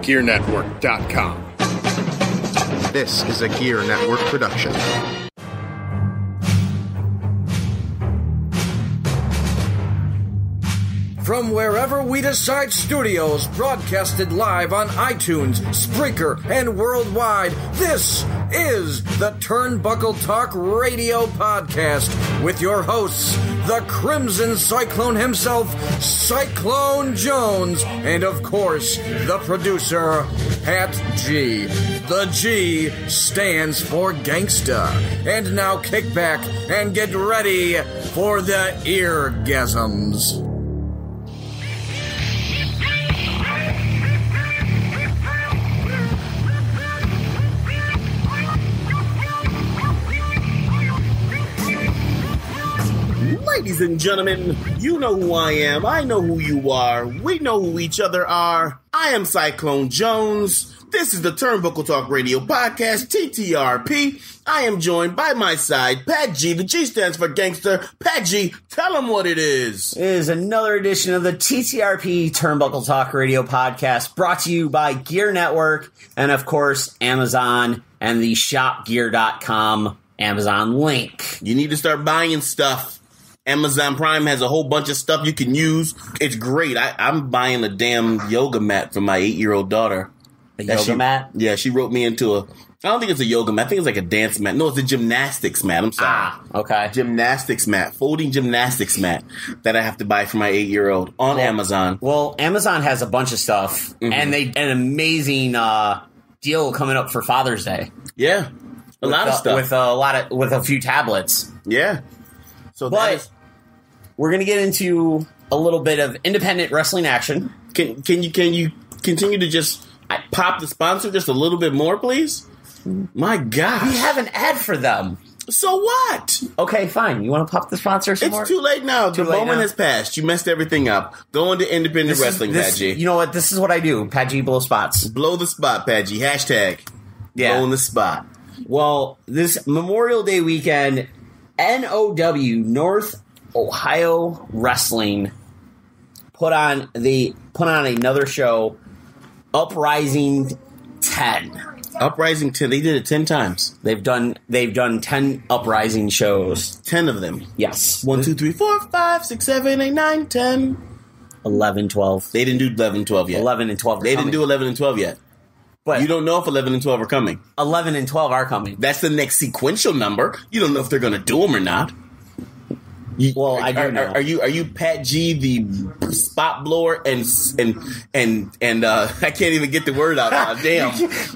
GearNetwork.com. This is a Gear Network production. From wherever we decide studios, broadcasted live on iTunes, Spreaker, and worldwide, this is the Turnbuckle Talk Radio Podcast with your hosts, the Crimson Cyclone himself, Cyclone Jones, and of course, the producer, Pat G. The G stands for gangsta. And now kick back and get ready for the eargasms. Ladies and gentlemen, you know who I am. I know who you are. We know who each other are. I am Cyclone Jones. This is the Turnbuckle Talk Radio Podcast, TTRP. I am joined by my side, Pat G. The G stands for gangster. Pat G, tell them what it is. It is another edition of the TTRP Turnbuckle Talk Radio Podcast, brought to you by Gear Network and, of course, Amazon and the shopgear.com Amazon link. You need to start buying stuff. Amazon Prime has a whole bunch of stuff you can use. It's great. I'm buying a damn yoga mat for my 8-year-old daughter. A yoga mat? Yeah, she wrote me into I don't think it's a yoga mat. I think it's like a dance mat. No, it's a gymnastics mat. I'm sorry. Ah, okay. Gymnastics mat. Folding gymnastics mat that I have to buy for my 8-year-old on Amazon. Well, Amazon has a bunch of stuff, and an amazing deal coming up for Father's Day. Yeah. A lot of stuff. With a few tablets. Yeah. So we're going to get into a little bit of independent wrestling action. Can you continue to just pop the sponsor just a little bit more, please? My God. We have an ad for them. So what? Okay, fine. You want to pop the sponsor some more? It's too late now. The moment has passed. You messed everything up. Go into independent wrestling, Pat G. You know what? This is what I do. Pat G, blow spots. Blow the spot, Pat G. Hashtag blowing the spot. Well, this Memorial Day weekend, NOW, North Ohio Wrestling, put on another show, Uprising 10. Uprising 10. They did it 10 times. They've done 10 Uprising shows. 10 of them. Yes. 1, 2, 3, 4, 5, 6, 7, 8, 9, 10. 11, 12. They didn't do 11 and 12 yet. 11 and 12 They didn't do 11 and 12 yet. But you don't know if 11 and 12 are coming. 11 and 12 are coming. That's the next sequential number. You don't know if they're going to do them or not. I do know. Are you Pat G, the spot blower, and I can't even get the word out now. Damn,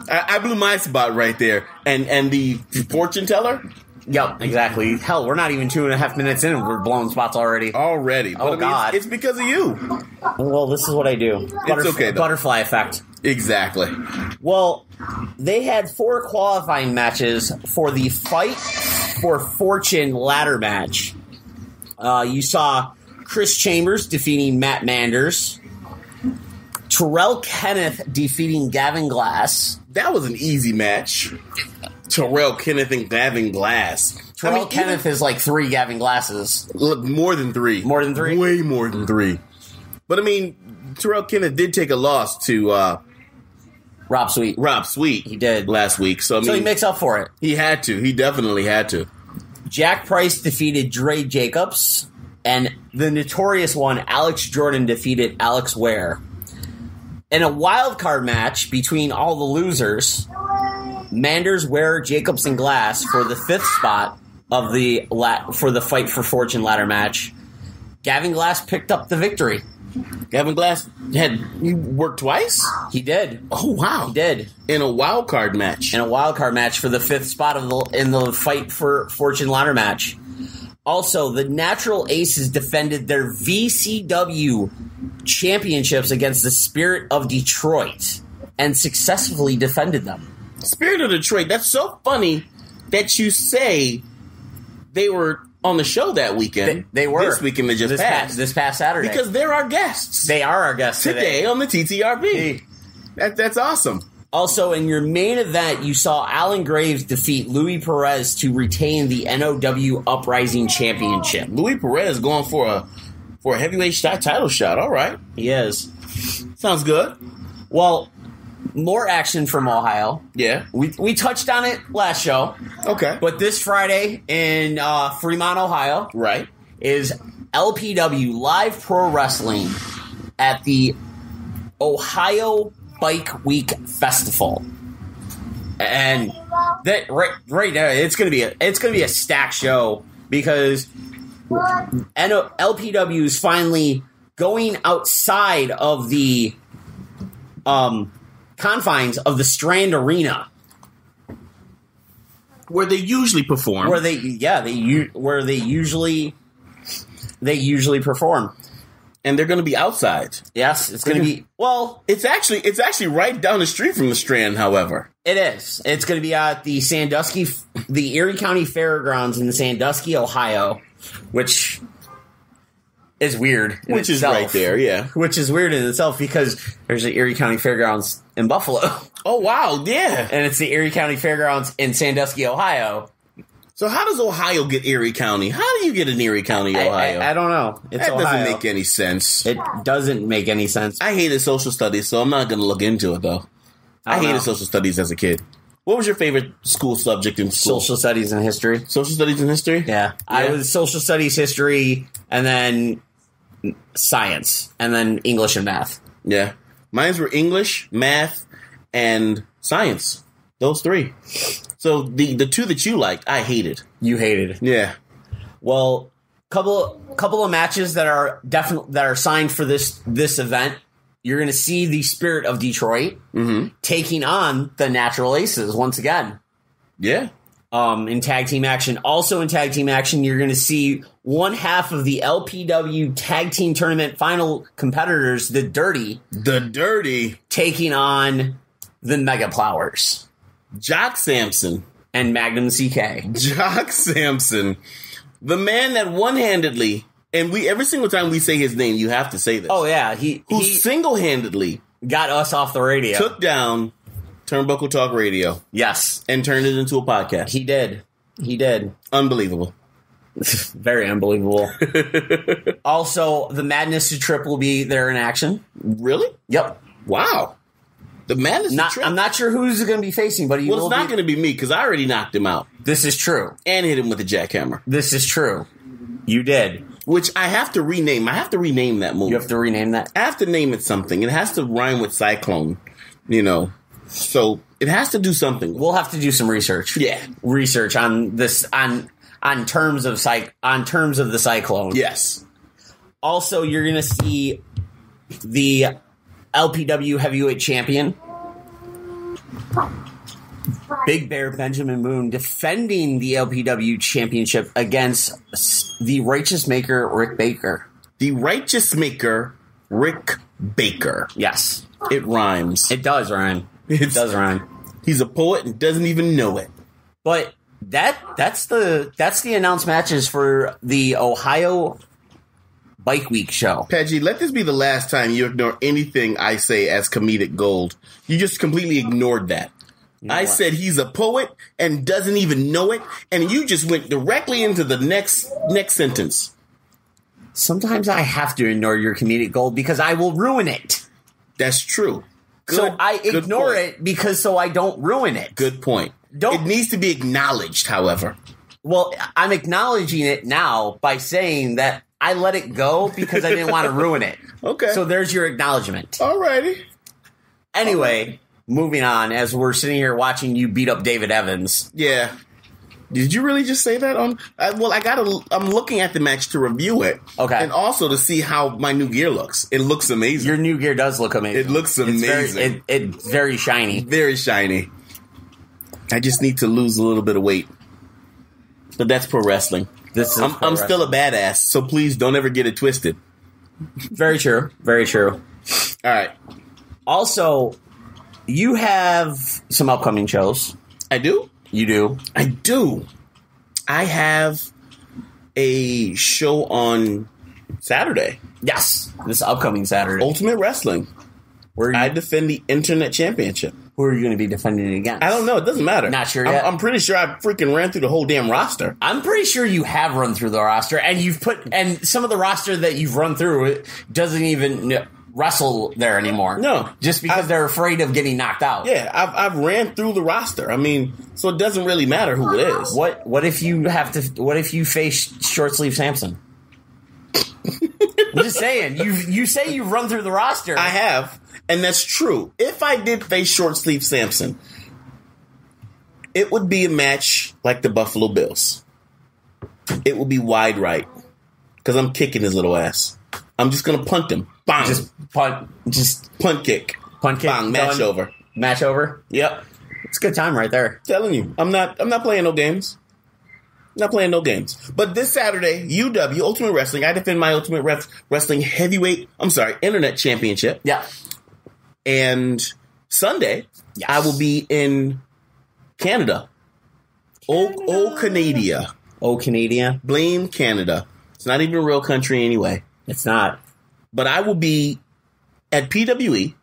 I blew my spot right there. And the fortune teller. Yep, exactly. Hell, we're not even 2.5 minutes in and we're blowing spots already. But God, it's because of you. Well, this is what I do. It's okay, though. Butterfly effect. Exactly. Well, they had 4 qualifying matches for the Fight for Fortune ladder match. You saw Chris Chambers defeating Matt Manders. Terrell Kenneth defeating Gavin Glass. That was an easy match. Terrell Kenneth and Gavin Glass. Terrell Kenneth is like 3 Gavin Glasses. More than 3. More than 3? Way more than 3. But I mean, Terrell Kenneth did take a loss to Rob Sweet. He did last week. So he makes up for it. He had to. He definitely had to. Jack Price defeated Dre Jacobs, and the notorious one, Alex Jordan, defeated Alex Ware. In a wild card match between all the losers, Manders, Ware, Jacobs, and Glass for the 5th spot of for the Fight for Fortune ladder match, Gavin Glass picked up the victory. Gavin Glass he worked twice? He did. Oh, wow. He did. In a wild card match. In a wild card match for the 5th spot in the Fight for Fortune ladder match. Also, the Natural Aces defended their VCW championships against the Spirit of Detroit and successfully defended them. Spirit of Detroit, that's so funny that you say they were on the show that weekend. They were. This weekend that just passed. This past Saturday. Because they're our guests. They are our guests today on the TTRP. That's awesome. Also, in your main event, you saw Alan Graves defeat Louis Perez to retain the NOW Uprising Championship. Louis Perez going for a heavyweight title shot. All right. He is. Sounds good. Well, more action from Ohio. Yeah. We touched on it last show. Okay. But this Friday in Fremont, Ohio, Right. is LPW Live Pro Wrestling at the Ohio Bike Week Festival. And that right now it's gonna be a stacked show because LPW is finally going outside of the confines of the Strand Arena, where they usually perform. where they usually perform. And they're going to be outside. Yes, it's going to be. Well, It's actually right down the street from the Strand. However, it is. It's going to be at the the Erie County Fairgrounds in Sandusky, Ohio, which is weird. which is right there. Yeah. Which is weird in itself because there's the Erie County Fairgrounds in Buffalo, Oh wow. Yeah. and it's the Erie County Fairgrounds in Sandusky, Ohio. So how does Ohio get Erie County? How do you get an Erie County, Ohio? I don't know. It's that Ohio. doesn't make any sense. It doesn't make any sense. I hated social studies, so I'm not going to look into it though. I don't hated know. social studies as a kid. What was your favorite school subject in school? Social studies and history. Social studies and history? Yeah. I was social studies, history, and then science, and then English and math. Yeah. Mines were English, math, and science. Those three. So the two that you liked, I hated. You hated. Yeah. Well, couple of matches that are signed for this event. You're going to see the Spirit of Detroit taking on the Natural Aces once again. Yeah. In tag team action. Also in tag team action, you're going to see one half of the LPW Tag Team Tournament final competitors, the Dirty, taking on the Mega Plowers. Jock Sampson. And Magnum CK. Jock Sampson. The man that one-handedly, and every single time we say his name, you have to say this. Oh, yeah. Who He single-handedly got us off the radio. took down Turnbuckle Talk Radio Yes. and turned it into a podcast. He did. Unbelievable. Very unbelievable. Also, the Madness to Trip will be there in action. Really? Yep. Wow. The man is I'm not sure who's going to be facing, but he will it's not going to be me because I already knocked him out This is true. and hit him with a jackhammer, This is true. You did. which I have to rename. I have to rename that move. You have to rename that. I have to name it something. It has to rhyme with cyclone, So it has to do something. We'll have to do some research. Yeah. Research on this on terms of the cyclone. Yes. Also, you're going to see the LPW Heavyweight Champion, Big Bear Benjamin Moon, defending the LPW Championship against the Righteous Maker, Rick Baker. The Righteous Maker, Rick Baker. Yes. It rhymes. It does rhyme. It does rhyme. He's a poet and doesn't even know it. But that's the announced matches for the Ohio Bike Week show. Peggy, let this be the last time you ignore anything I say as comedic gold. You just completely ignored that. I said he's a poet and doesn't even know it, and you just went directly into the next sentence. Sometimes I have to ignore your comedic gold because I will ruin it. That's true. So I ignore it because so I don't ruin it. Good point. It needs to be acknowledged, however. Well, I'm acknowledging it now by saying that I let it go because I didn't want to ruin it. Okay. So there's your acknowledgement. Alrighty. Anyway, moving on as we're sitting here watching you beat up David Evans. Yeah. Did you really just say that on? I'm looking at the match to review it. Okay. And also to see how my new gear looks. It looks amazing. Your new gear does look amazing. It looks amazing. It's very shiny. Very shiny. I just need to lose a little bit of weight. But that's pro wrestling. I'm still a badass, so please don't ever get it twisted. Very true. Very true. All right. Also, you have some upcoming shows. I do? You do? I do. I have a show on Saturday. Yes. This upcoming Saturday. Ultimate Wrestling. Where I defend the Internet Championship. Who are you going to be defending it against? I don't know. It doesn't matter. Not sure yet. I'm pretty sure I freaking ran through the whole damn roster. I'm pretty sure you have run through the roster, and and some of the roster that you've run through doesn't even wrestle there anymore. No. Just because they're afraid of getting knocked out. Yeah, I've ran through the roster. I mean, so it doesn't really matter who it is. What if you face Short Sleeve Samson? I'm just saying. You say you've run through the roster. I have, and that's true. If I did face Short Sleeve Samson, it would be a match like the Buffalo Bills. It would be wide right, because I'm kicking his little ass. I'm just gonna punt him. Bang. Just punt kick. Punt kick. Bang. Match over. Match over. Yep. It's a good time right there. Telling you, I'm not playing no games. Not playing no games. But this Saturday, UW Ultimate Wrestling, I defend my Ultimate Wrestling Internet Championship. Yeah. And Sunday, yes, I will be in Canada. Oh, Canada. Oh, Canada. Blame Canada. It's not even a real country anyway. It's not. But I will be at PWE,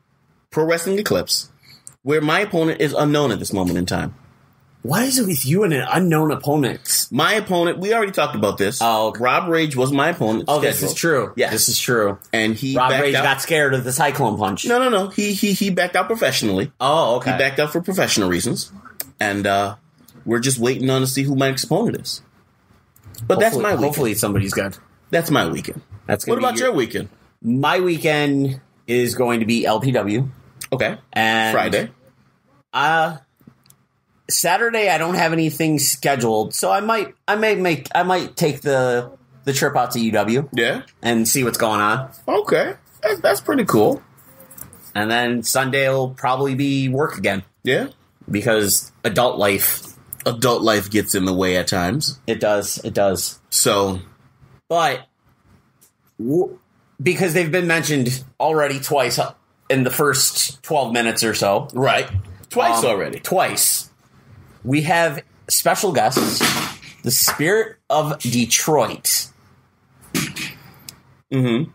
Pro Wrestling Eclipse, where my opponent is unknown at this moment in time. What is it with you and an unknown opponent? My opponent, we already talked about this. Oh, okay. Rob Rage was my opponent. Oh, scheduled. This is true. Yes. This is true. And Rob Rage got scared of the Cyclone Punch. No. He backed out professionally. Oh, okay. He backed out for professional reasons. And we're just waiting on to see who my next opponent is. But that's my weekend. Hopefully somebody's good. That's my weekend. What about your weekend? My weekend is going to be LPW. Okay. And Friday. Saturday I don't have anything scheduled, so I might take the trip out to UW. Yeah. And see what's going on. Okay. That's pretty cool. And then Sunday will probably be work again. Yeah. Because adult life gets in the way at times. It does. So, but because they've been mentioned already twice in the first 12 minutes or so. Right. Twice already. Twice. We have special guests, the Spirit of Detroit. Mm-hmm.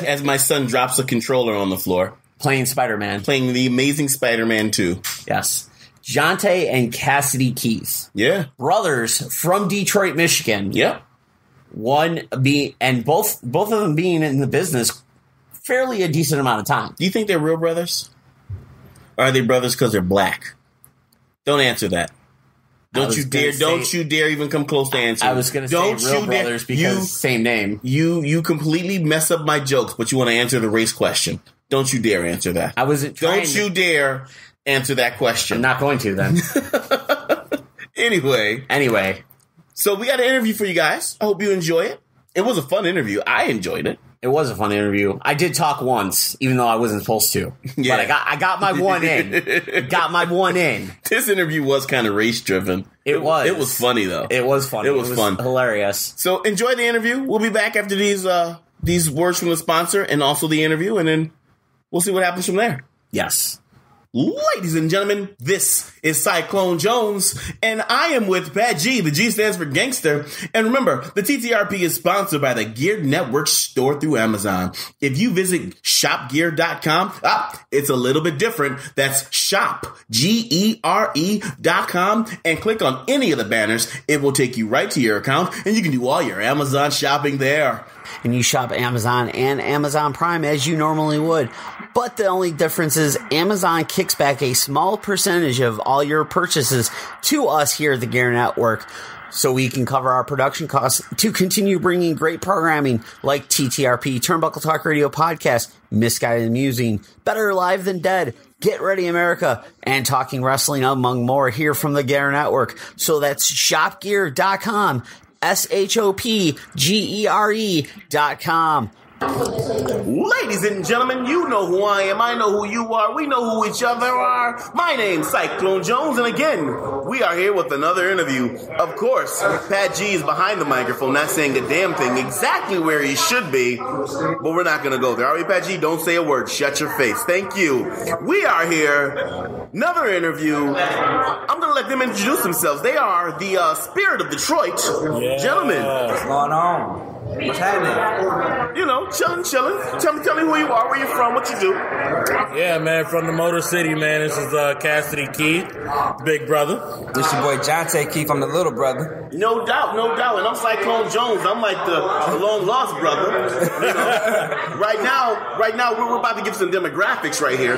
As my son drops a controller on the floor. Playing Spider-Man. Playing the Amazing Spider-Man 2. Yes. Jonte and Cassidy Keith. Yeah. Brothers from Detroit, Michigan. Yep. Both of them being in the business fairly a decent amount of time. Do you think they're real brothers? Or are they brothers because they're black? Don't answer that. Don't you dare even come close to answering. I was going to say real brothers because same name. You completely mess up my jokes, but you want to answer the race question. Don't you dare answer that. I wasn't trying. Don't you dare answer that question. I'm not going to then. Anyway. So we got an interview for you guys. I hope you enjoy it. It was a fun interview. I enjoyed it. It was a fun interview. I did talk once, even though I wasn't supposed to. Yeah. But I got my one in. This interview was kind of race driven. It was. It was funny though. It was funny. It was fun. Hilarious. So enjoy the interview. We'll be back after these words from the sponsor and also the interview, and then we'll see what happens from there. Yes. Ladies and gentlemen, this is Cyclone Jones, and I am with Pat G. The G stands for gangster. And remember, the TTRP is sponsored by the Gear Network store through Amazon. If you visit shopgear.com, it's a little bit different. That's shop, GERE.com, and click on any of the banners. It will take you right to your account, and you can do all your Amazon shopping there. And you shop Amazon and Amazon Prime as you normally would. But the only difference is Amazon kicks back a small percentage of all your purchases to us here at the Gear Network, so we can cover our production costs to continue bringing great programming like TTRP, Turnbuckle Talk Radio Podcast, Misguided Musing, Better Alive Than Dead, Get Ready America, and Talking Wrestling, among more, here from the Gear Network. So that's shopgear.com, SHOPGERE.com. Ladies and gentlemen, you know who I am, I know who you are, we know who each other are. My name's Cyclone Jones, and again, we are here with another interview. Of course, Pat G is behind the microphone, not saying a damn thing, exactly where he should be, but we're not going to go there. All right, Pat G, don't say a word. Shut your face. Thank you. We are here, another interview. I'm going to let them introduce themselves. They are the Spirit of Detroit. Yeah. Gentlemen. What's going on? What's happening? You know, chilling. Tell me who you are, where you're from, what you do. Yeah, man, from the Motor City, man. This is Cassidy Keith, big brother. This your boy Jonte Keith. I'm the little brother. No doubt. And I'm Cyclone Jones. I'm like the long lost brother. You know? Right now, we're about to give some demographics right here.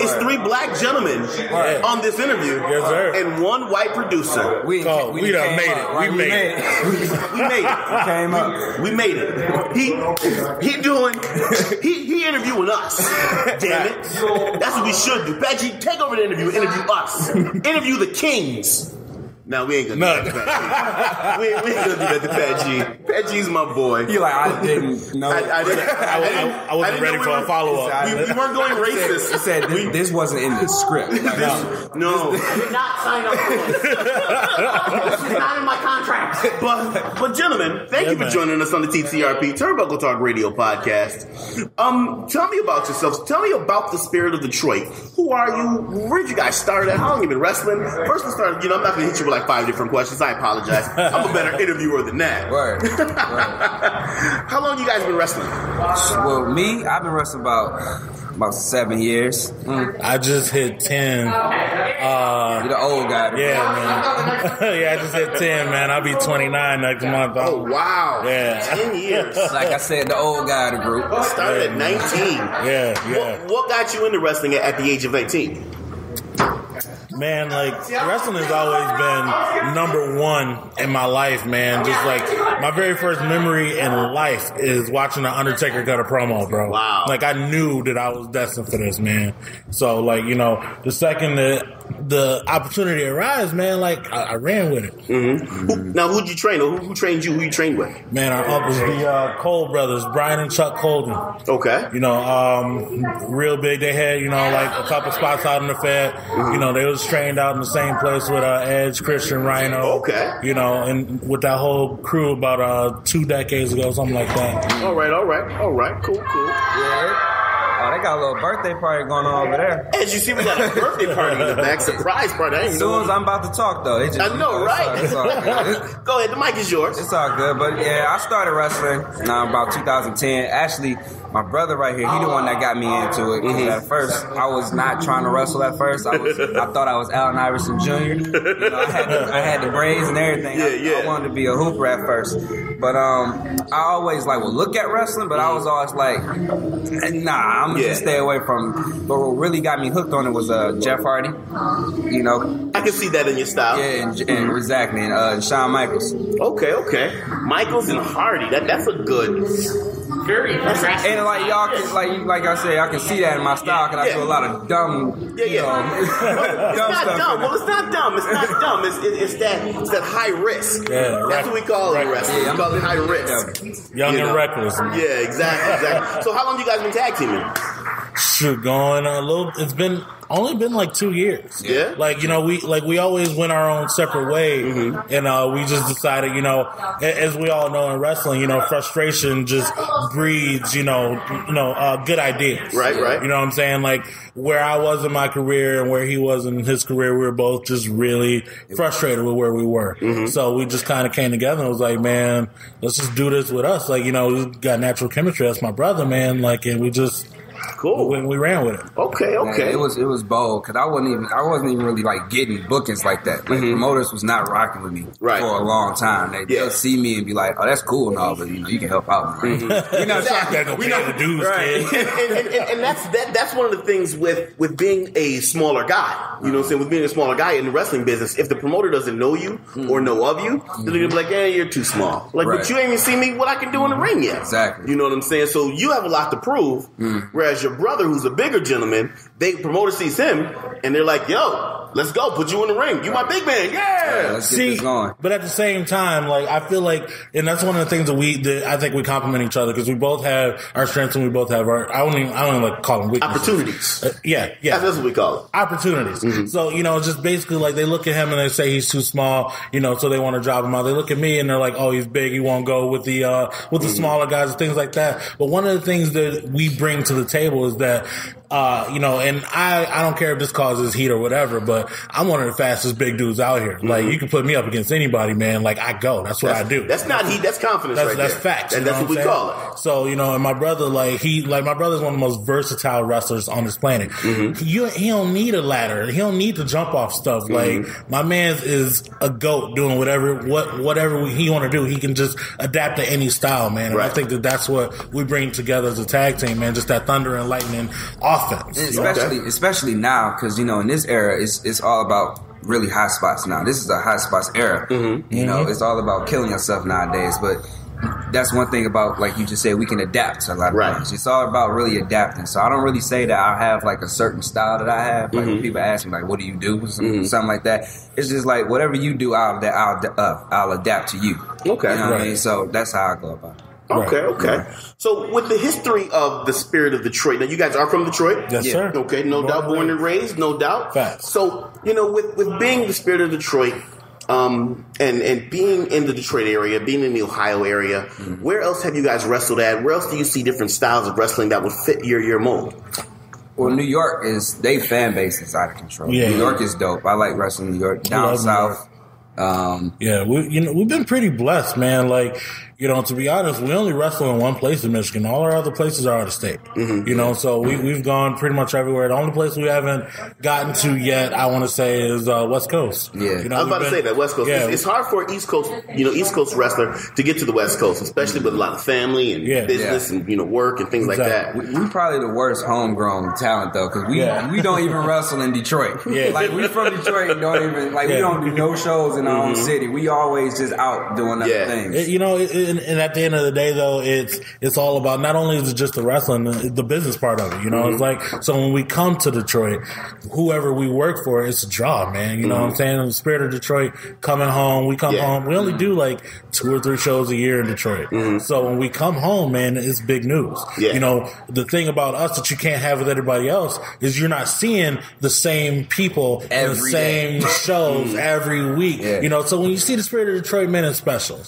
It's 3 black gentlemen on this interview, yes, sir, and 1 white producer. We done made it. We made it. We made it. We came up. We made it. He interviewing us. Damn it. That's what we should do. Peggy, take over the interview. Interview us. Interview the kings. No, we ain't gonna do that. We ain't gonna do that to Pat G. Pat G's my boy. You like, I didn't know. I wasn't ready for a follow-up. We weren't going racist. He said this wasn't in the script. Like, no. Did not sign up for this. This is not in my contract. But gentlemen, thank you for joining us on the TTRP Turnbuckle Talk Radio Podcast. Tell me about yourselves. Tell me about the Spirit of Detroit. Who are you? Where'd you guys start at? How long you been wrestling? First we started, I'm not gonna hit you with like 5 different questions. I apologize. I'm a better interviewer than that. Word. How long you guys been wrestling? Well, me, I've been wrestling about 7 years. I just hit 10. You're the old guy. Yeah, man. Yeah, I just hit 10, man. I'll be 29 next month. Oh, wow. Yeah. 10 years. Like I said, the old guy of the group. Started at 19. Yeah. What got you into wrestling at the age of 18? Man, like, wrestling has always been number one in my life, man. Just like, my very first memory in life is watching The Undertaker cut a promo, bro. Wow. Like, I knew that I was destined for this, man. So, like, the second that the opportunity arose, man, like, I ran with it. Mm-hmm. Now, who'd you train? Or who trained you? Who you trained with? Man, our uncles, the Cole brothers, Brian and Chuck Colden. Okay. Real big. They had, like a couple spots out in the Fed. They was trained out in the same place with Edge, Christian, Rhino. Okay. And with that whole crew about 2 decades ago, something like that. All right. Cool. Yeah. Oh, they got a little birthday party going on over there. As you see, we got a birthday party in the back. Surprise party. As soon as I'm about to talk, though. I know, right? It's all good. Go ahead. The mic is yours. It's all good. But, yeah, I started wrestling about 2010. Actually, my brother right here, he the one that got me into it. Mm-hmm. At first, I was not trying to wrestle at first. I thought I was Allen Iverson Jr. I had the braids and everything. I wanted to be a hooper at first. But I always would look at wrestling, but I was always like, nah, I'm going to stay away from it. But what really got me hooked on it was Jeff Hardy. I can see that in your style. Yeah, and exactly. And Shawn Michaels. Okay. Michaels and Hardy. That's a good... Very aggressive. And y'all can, like I said, I can see that in my style because I do a lot of dumb, dumb stuff. Well, it's not dumb. It's that high risk. Yeah, that's what we call it in wrestling. We call it high risk. Young and reckless. Yeah, exactly. So how long you guys been tag teaming? Shoot, going a little. It's only been like 2 years. Yeah. We always went our own separate way, and we just decided, as we all know in wrestling, frustration just breeds, good ideas. Right. You know what I'm saying? Like where I was in my career and where he was in his career, we were both just really frustrated with where we were. Mm-hmm. So we just kind of came together and was like, man, let's just do this with us. Like, we got natural chemistry. That's my brother, man. Like, and we just. Cool. We ran with it. Okay. Yeah, it was bold because I wasn't even really getting bookings like that. Promoters was not rocking with me for a long time. They'll see me and be like, "Oh, that's cool and all, but you can help out." Right? We're not exactly. We know the dudes, right? and that's one of the things with being a smaller guy. You know what I'm saying? With being a smaller guy in the wrestling business, if the promoter doesn't know you or know of you, then they're gonna be like, "Yeah, you're too small." But you ain't even seen me what I can do in the ring yet. Exactly. You know what I'm saying? So you have a lot to prove. Whereas your brother, who's a bigger gentleman, promoter sees him and they're like, "Yo, let's go, put you in the ring. You my big man, let's get this going." But at the same time, I feel like, and that's one of the things that I think we complement each other because we both have our strengths and we both have our. I don't even like call them weaknesses. Opportunities. Yeah, that's what we call it. Opportunities. Mm-hmm. So just basically they look at him and they say he's too small, so they want to drop him out. They look at me and they're like, "Oh, he's big. He won't go with the smaller guys and things like that." But one of the things that we bring to the table is that. and I don't care if this causes heat or whatever, but I'm one of the fastest big dudes out here. Like, you can put me up against anybody, man. Like, I go. That's what I do. That's not heat. That's confidence. That's facts. And that's what we call it. So, and my brother, my brother's one of the most versatile wrestlers on this planet. He don't need a ladder. He don't need to jump off stuff. Like, my man is a goat doing whatever he want to do. He can just adapt to any style, man. And I think that's what we bring together as a tag team, man. Just that thunder and lightning offense. Especially now, because, in this era, it's all about really high spots now. This is a high spots era. It's all about killing yourself nowadays. But that's one thing about, like you just said, we can adapt to a lot of things. It's all about really adapting. So I don't really say that I have like a certain style that I have. Like when people ask me, like, what do you do? Something like that. It's just like whatever you do, I'll adapt to you. Okay. You know what I mean? So that's how I go about it. Okay. So, with the history of the Spirit of Detroit, now you guys are from Detroit? Yes, sir. Okay, no doubt, born and raised, no doubt. Facts. So, with being the Spirit of Detroit, and being in the Detroit area, being in the Ohio area, where else have you guys wrestled at? Where else do you see different styles of wrestling that would fit your mold? Well, New York they fan base is out of control. Yeah. New York is dope. I like wrestling in New York. Down south. We've been pretty blessed, man. Like, to be honest, we only wrestle in one place in Michigan. All our other places are out of state. So we've gone pretty much everywhere. The only place we haven't gotten to yet, I want to say, is West Coast. Yeah, I was about to say that West Coast. Yeah. It's hard for East Coast wrestler to get to the West Coast, especially with a lot of family and business and work and things like that. We probably the worst homegrown talent though, because we don't even wrestle in Detroit. Like we from Detroit and don't even we don't do no shows in our own city. We always just out doing other things. And at the end of the day, though, it's all about, not only is it just the wrestling, the business part of it. It's like, so when we come to Detroit, whoever we work for, it's a job, man. You know what I'm saying? In the Spirit of Detroit, coming home, we come home. We only do like 2 or 3 shows a year in Detroit. So when we come home, man, it's big news. The thing about us that you can't have with everybody else is you're not seeing the same people in the same shows every week. So when you see the Spirit of Detroit, man, it's special.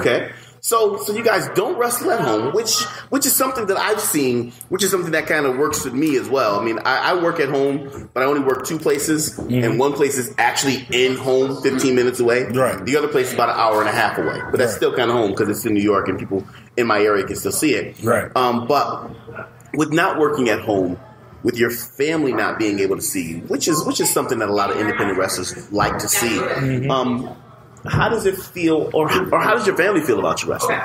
Okay. So you guys don't wrestle at home, which is something that I've seen, which is something that kind of works with me as well. I mean, I work at home, but I only work 2 places, and one place is actually in home, 15 minutes away. Right. The other place is about an hour and a half away, but that's still kind of home because it's in New York and people in my area can still see it. Right. But with not working at home, with your family not being able to see you, which is something that a lot of independent wrestlers like to see. How does it feel, or how does your family feel about you wrestling?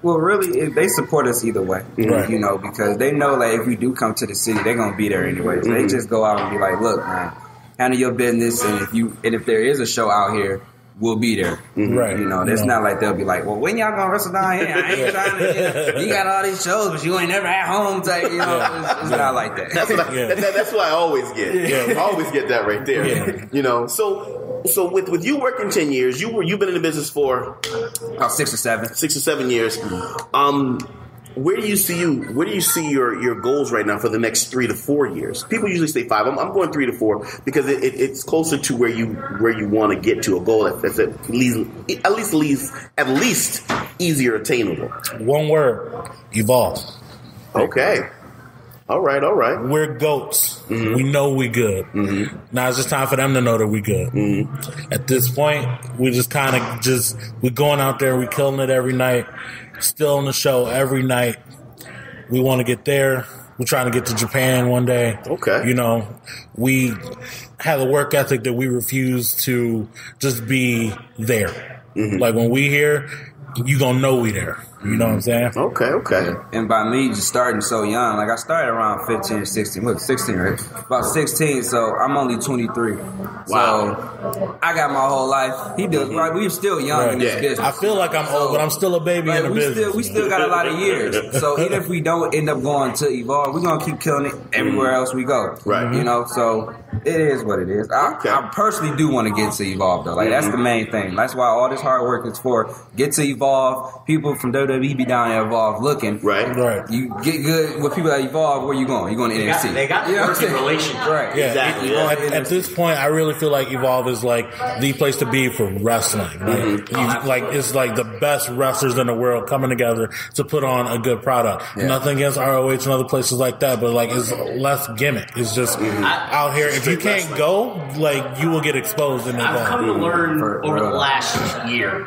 Well, really, they support us either way, because they know that if we do come to the city, they're gonna be there anyway. So they just go out and be like, "Look, man, handle your business, and if there is a show out here, we'll be there." Right. It's not like they'll be like, "Well, when y'all gonna wrestle down here? I ain't trying to. You got all these shows, but you ain't never at home." Type, it's not like that. That's what I always get. I always get that right there. So with you working 10 years, you've been in the business for about 6 or 7. 6 or 7 years. Where do you see your goals right now for the next 3 to 4 years? People usually say 5. I'm going 3 to 4 because it's closer to where you want to get to, a goal that's at least easier attainable. One word: evolve. Okay. All right. We're goats. We know we good. Now it's just time for them to know that we good. At this point, we just kind of we're going out there, we killing it every night, still on the show every night. We want to get there. We're trying to get to Japan one day. Okay. We have a work ethic that we refuse to just be there. Like when we here, you gonna know we there. You know what I'm saying? Okay. And by me just starting so young, like I started around 15 or 16. Look, 16, right? About 16, so I'm only 23. Wow. So I got my whole life. He does, right? We're still young in this business. I feel like I'm old, but I'm still a baby in the business. We still got a lot of years. So even if we don't end up going to Evolve, we're going to keep killing it everywhere else we go. Right. So it is what it is. I personally do want to get to Evolve, though. Like, that's the main thing. That's why all this hard work is for. Get to Evolve. People from WWE WWE, be down there Evolve looking. Right. You get good with people that Evolve, where you going? You're going to NXT. They got the working relationship. Right. Yeah, Exactly. At this point, I really feel like Evolve is like the place to be for wrestling. Like, it's like the best wrestlers in the world coming together to put on a good product. Yeah. Nothing against ROH and other places like that, but like it's less gimmick. It's just out here. If you can't go, like you will get exposed in I've come Evolve. to learn over the last year,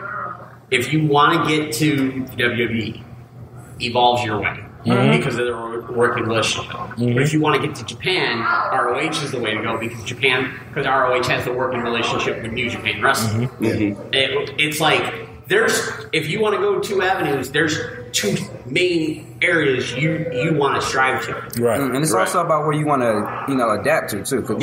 if you want to get to WWE, Evolve's your way. Because of their working relationship. But if you want to get to Japan, ROH is the way to go because ROH has the working relationship with New Japan Wrestling. It's like if you want to go 2 avenues, there's 2 main areas you want to strive to. Right. And it's also about where you want to, adapt to too, because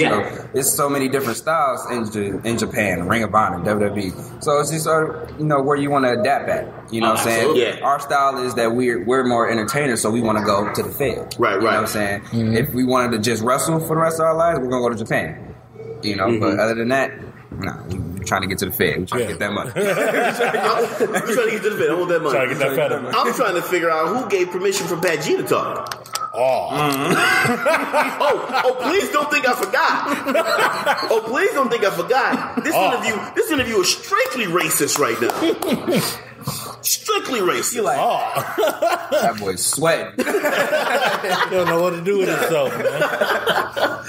there's so many different styles in Japan, Ring of Honor, WWE. So it's just where you want to adapt at. You know what I'm saying? Yeah. Our style is that we're more entertainers, so we want to go to the Fed. Right. You know what I'm saying? If we wanted to just wrestle for the rest of our lives, we're gonna go to Japan. But other than that, we're trying to get to the Fed. We're trying to get that money. I'm trying to get to the Fed. I want that money. Trying to get that Fed. I'm trying to figure out who gave permission for Pat G to talk. Oh, Please don't think I forgot. This interview is strictly racist right now. Strictly racist. You like, that boy's sweating. don't know what to do with himself, man.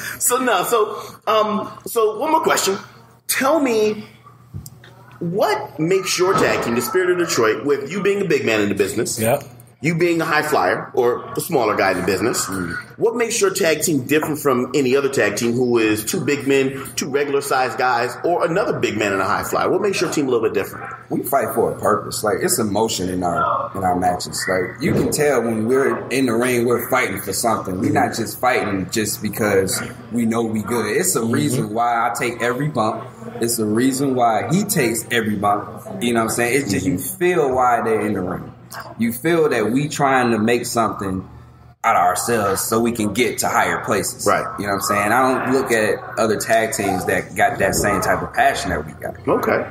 So one more question. Tell me, what makes your tag team, the Spirit of Detroit, with you being a big man in the business, you being a high flyer or a smaller guy in the business, what makes your tag team different from any other tag team who is 2 big men, 2 regular sized guys, or another big man and a high flyer? What makes your team a little bit different? We fight for a purpose. Like, it's emotion in our matches. Like, you can tell when we're in the ring, we're fighting for something. We're not just fighting just because we know we good. It's a reason why I take every bump. It's a reason why he takes every bump. You know what I'm saying? It's just you feel why they're in the ring. You feel that we trying to make something out of ourselves so we can get to higher places. Right. You know what I'm saying? I don't look at other tag teams that got that same type of passion that we got. Okay.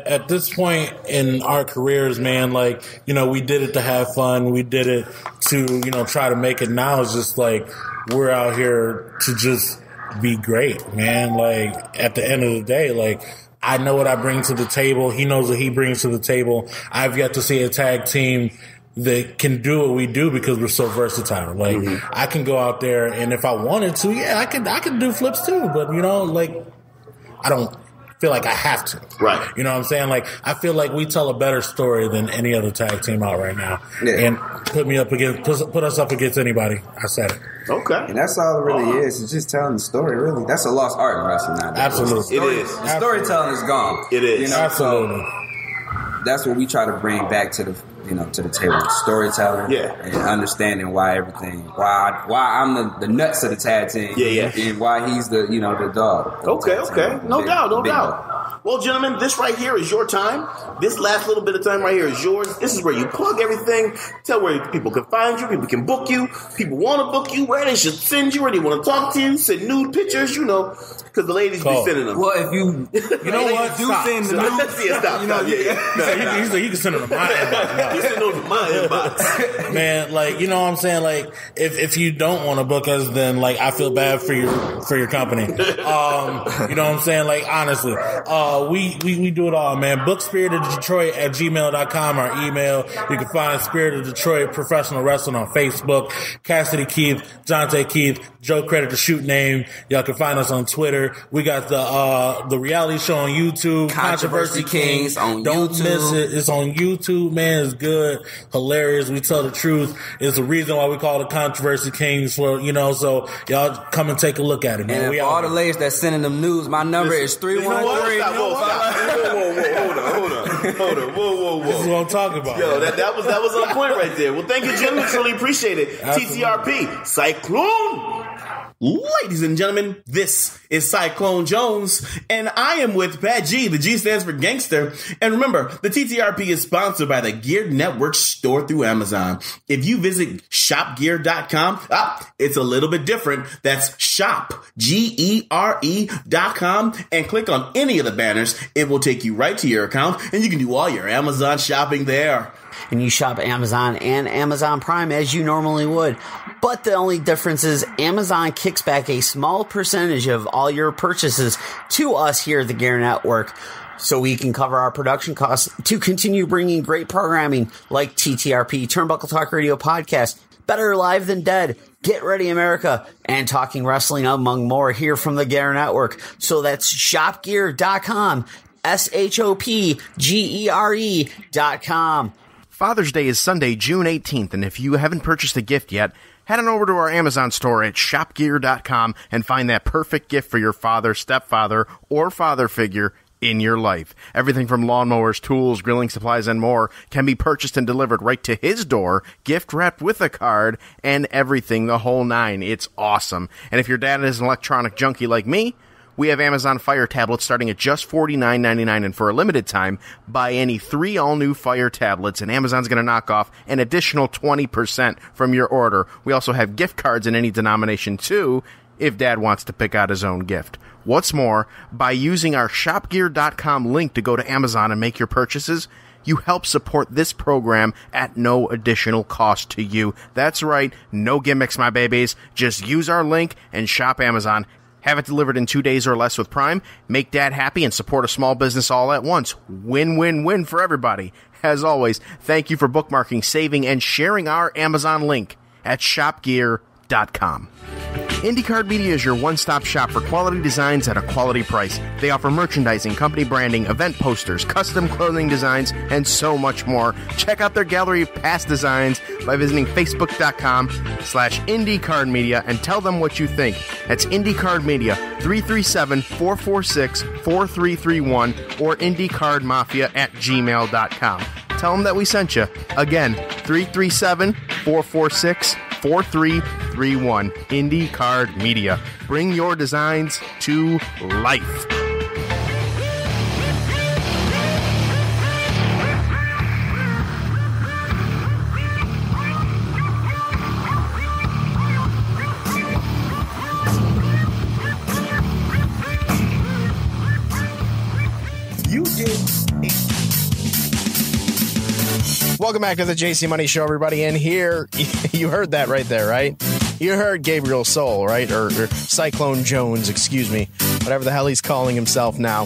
At this point in our careers, man, like, we did it to have fun. We did it to, try to make it. Now it's just like we're out here to just be great, man. Like, at the end of the day, like, I know what I bring to the table. He knows what he brings to the table. I've yet to see a tag team that can do what we do because we're so versatile. Like, I can go out there and if I wanted to, I could do flips too. But, I don't feel like I have to. Right. You know what I'm saying? Like, I feel like we tell a better story than any other tag team out right now. Yeah. And put us up against anybody. I said it. Okay. And that's all it really is. It's just telling the story, really. That's a lost art in wrestling now. Absolutely. It is. The storytelling is gone. It is. Absolutely. So that's what we try to bring back to the table. Storytelling. Yeah. And understanding why I'm the nuts of the tag team. Yeah. And why he's the dog. Okay. No doubt. Well, gentlemen, this right here is your time. This last little bit of time right here is yours. This is where you plug everything. Tell where people can find you, people can book you, people want to book you, where they should send you, where they want to talk to you, send nude pictures, because the ladies be sending them. Well, if you what? send the nude, Stop. He can send them to my inbox. He send those to my inbox. Man, like, you know what I'm saying? Like, if you don't want to book us, then like I feel bad for your company. You know what I'm saying? Like, honestly, we do it all, man. Book Spirit of Detroit at gmail.com, our email. You can find Spirit of Detroit Professional Wrestling on Facebook. Cassidy Keith, Jonte Keith, Joe Credit the shoot name. Y'all can find us on Twitter. We got the reality show on YouTube, Controversy Kings on Don't YouTube. Miss it. It's on YouTube, man. It's good, hilarious. We tell the truth. It's the reason why we call it Controversy Kings for, so y'all come and take a look at it, man. And we for all the ladies that's sending them news, my number is 313. Hold on. Whoa. This is what I'm talking about. Yo, that was on point right there. Well, thank you, gentlemen. Truly appreciate it. Absolutely. TTRP, Cyclone Ladies and gentlemen, this is Cyclone Jones, and I am with Pat G. The G stands for gangster. And remember, the TTRP is sponsored by the Gear Network store through Amazon. If you visit shopgear.com, it's a little bit different. That's shop, GERE.com, and click on any of the banners. It will take you right to your account, and you can do all your Amazon shopping there. And you shop Amazon and Amazon Prime as you normally would. But the only difference is Amazon kicks back a small percentage of all your purchases to us here at the Gear Network, so we can cover our production costs to continue bringing great programming like TTRP, Turnbuckle Talk Radio Podcast, Better Live Than Dead, Get Ready America, and Talking Wrestling, among more, here from the Gear Network. So that's shopgear.com, SHOPGERE.com. Father's Day is Sunday, June 18th, and if you haven't purchased a gift yet, head on over to our Amazon store at shopgear.com and find that perfect gift for your father, stepfather, or father figure in your life. Everything from lawnmowers, tools, grilling supplies, and more can be purchased and delivered right to his door, gift wrapped with a card, and everything, the whole nine. It's awesome. And if your dad is an electronic junkie like me, we have Amazon Fire tablets starting at just $49.99, and for a limited time, buy any 3 all-new Fire tablets, and Amazon's going to knock off an additional 20% from your order. We also have gift cards in any denomination, too, if Dad wants to pick out his own gift. What's more, by using our shopgear.com link to go to Amazon and make your purchases, you help support this program at no additional cost to you. That's right, no gimmicks, my babies. Just use our link and shop Amazon. Have it delivered in 2 days or less with Prime. Make Dad happy and support a small business all at once. Win-win-win for everybody. As always, thank you for bookmarking, saving, and sharing our Amazon link at shopgear.com. IndyCard Media is your one-stop shop for quality designs at a quality price. They offer merchandising, company branding, event posters, custom clothing designs, and so much more. Check out their gallery of past designs by visiting facebook.com/IndyCard Media and tell them what you think. That's IndyCard Media, 337-446-4331 or IndyCardMafia@gmail.com. Tell them that we sent you. Again, 337-446-4331. IndyCard Media. Bring your designs to life. You did. Welcome back to the JC Money Show, everybody. And here, you heard that right there, right? You heard Gabriel Soul, right? Or Cyclone Jones, excuse me. Whatever the hell he's calling himself now.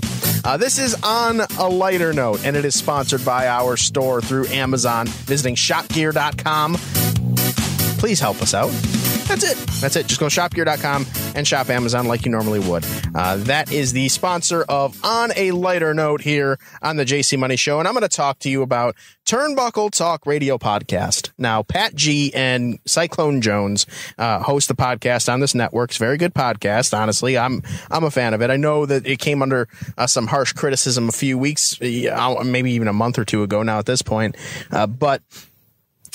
This is on a lighter note, and it is sponsored by our store through Amazon. Visiting shopgear.com. Please help us out. That's it. That's it. Just go shopgear.com and shop Amazon like you normally would. That is the sponsor of On a Lighter Note here on the JC Money Show. And I'm going to talk to you about Turnbuckle Talk Radio Podcast. Now, Pat G and Cyclone Jones host the podcast on this network. It's a very good podcast, honestly. I'm a fan of it. I know that it came under some harsh criticism a few weeks, maybe even a month or two ago now at this point. But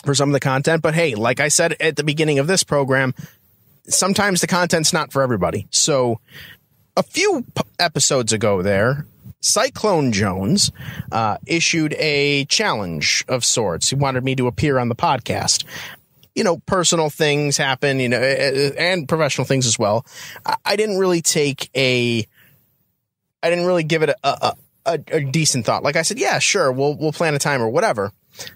for some of the content. But hey, like I said at the beginning of this program, sometimes the content's not for everybody. So a few episodes ago there, Cyclone Jones issued a challenge of sorts. He wanted me to appear on the podcast. You know, personal things happen, you know, and professional things as well. I didn't really give it a decent thought. Like I said, yeah, sure, we'll plan a time or whatever.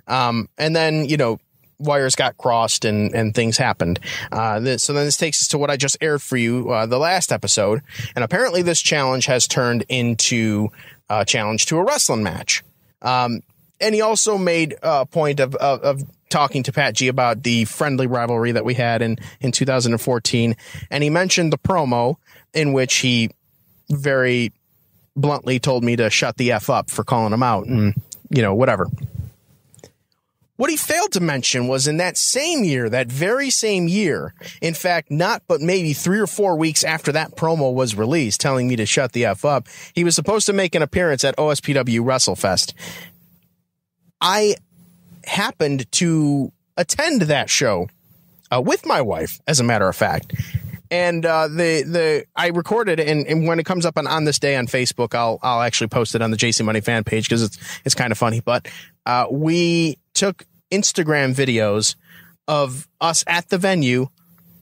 And then, you know, wires got crossed and things happened. So then this takes us to what I just aired for you, the last episode. And apparently this challenge has turned into a challenge to a wrestling match. And he also made a point of talking to Pat G about the friendly rivalry that we had in 2014. And he mentioned the promo in which he very bluntly told me to shut the F up for calling him out and, you know, whatever. What he failed to mention was in that same year, that very same year, in fact, not but maybe 3 or 4 weeks after that promo was released, telling me to shut the F up, he was supposed to make an appearance at OSPW WrestleFest. I happened to attend that show with my wife, as a matter of fact. And I recorded it, and when it comes up on this day on Facebook, I'll actually post it on the JC Money fan page because it's kind of funny. But we took Instagram videos of us at the venue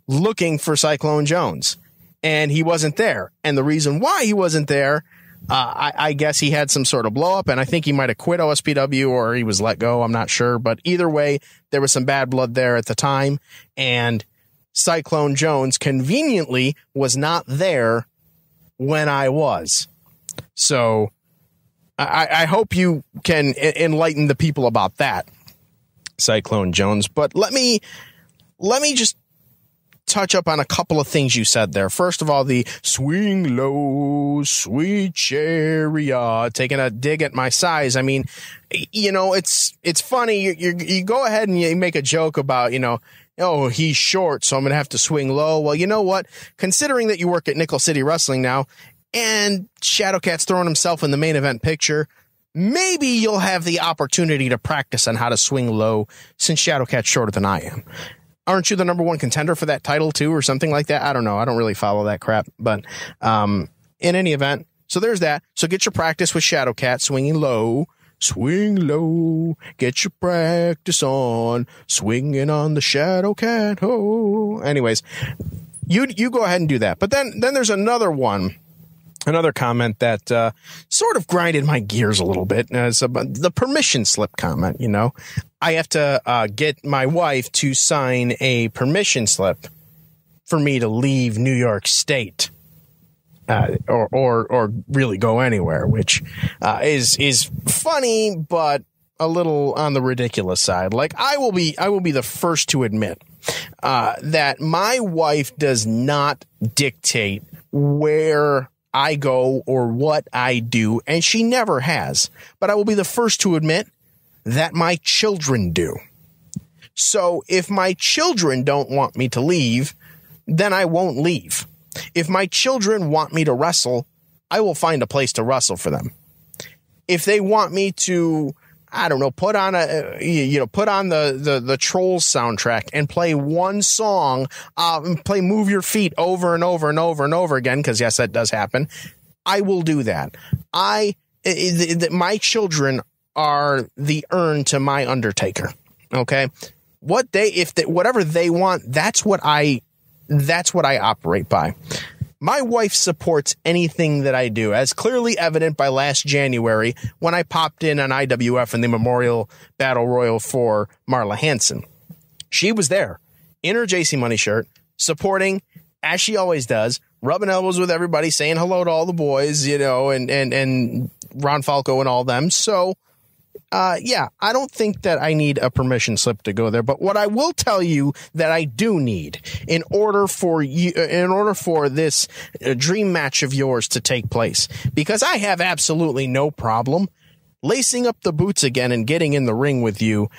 looking for Cyclone Jones, and he wasn't there. And the reason why he wasn't there, I guess he had some sort of blow up, and I think he might have quit OSPW or he was let go. I'm not sure, but either way, there was some bad blood there at the time, and Cyclone Jones conveniently was not there when I was. So I hope you can enlighten the people about that, Cyclone Jones. But let me just touch up on a couple of things you said there. First of all, the swing low, sweet chariot, taking a dig at my size. I mean, it's funny. You go ahead and you make a joke about, oh, he's short, so I'm going to have to swing low. Well, you know what? Considering that you work at Nickel City Wrestling now, and Shadowcat's throwing himself in the main event picture, maybe you'll have the opportunity to practice on how to swing low since Shadowcat's shorter than I am. Aren't you the number one contender for that title too, or something like that? I don't know. I don't really follow that crap. But in any event, so there's that. So get your practice with Shadowcat swinging low. Swing low, get your practice on, swinging on the Shadowcat. Oh, anyways, you go ahead and do that. But then there's another comment that sort of grinded my gears a little bit. It's about the permission slip comment. I have to get my wife to sign a permission slip for me to leave New York State. Or really go anywhere, which is funny, but a little on the ridiculous side. Like I will be the first to admit that my wife does not dictate where I go or what I do, and she never has. But I will be the first to admit that my children do. So if my children don't want me to leave, then I won't leave. If my children want me to wrestle, I will find a place to wrestle for them. If they want me to, I don't know, put on the Trolls soundtrack and play one song, and play Move Your Feet over and over and over and over again, because yes, that does happen, I will do that. My children are the urn to my Undertaker. Okay, whatever they want, that's what I operate by. My wife supports anything that I do, as clearly evident by last January when I popped in on IWF in the Memorial Battle Royal for Marla Hansen. She was there in her JC Money shirt, supporting, as she always does, rubbing elbows with everybody, saying hello to all the boys, and Ron Falco and all them. So, I don't think that I need a permission slip to go there. But what I will tell you that I do need in order for this dream match of yours to take place, because I have absolutely no problem lacing up the boots again and getting in the ring with you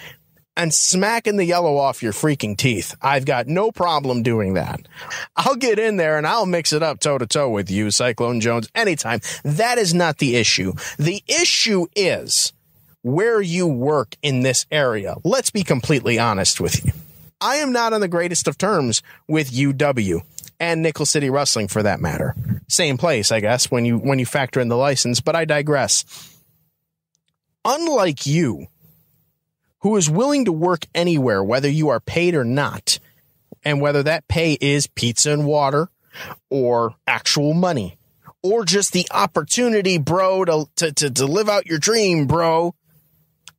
and smacking the yellow off your freaking teeth. I've got no problem doing that. I'll get in there and I'll mix it up toe to toe with you, Cyclone Jones, anytime. That is not the issue. The issue is where you work in this area. Let's be completely honest with you. I am not on the greatest of terms with UW and Nickel City Wrestling, for that matter. Same place, I guess, when you factor in the license, but I digress. Unlike you, who is willing to work anywhere, whether you are paid or not, and whether that pay is pizza and water or actual money or just the opportunity, bro, to live out your dream, bro.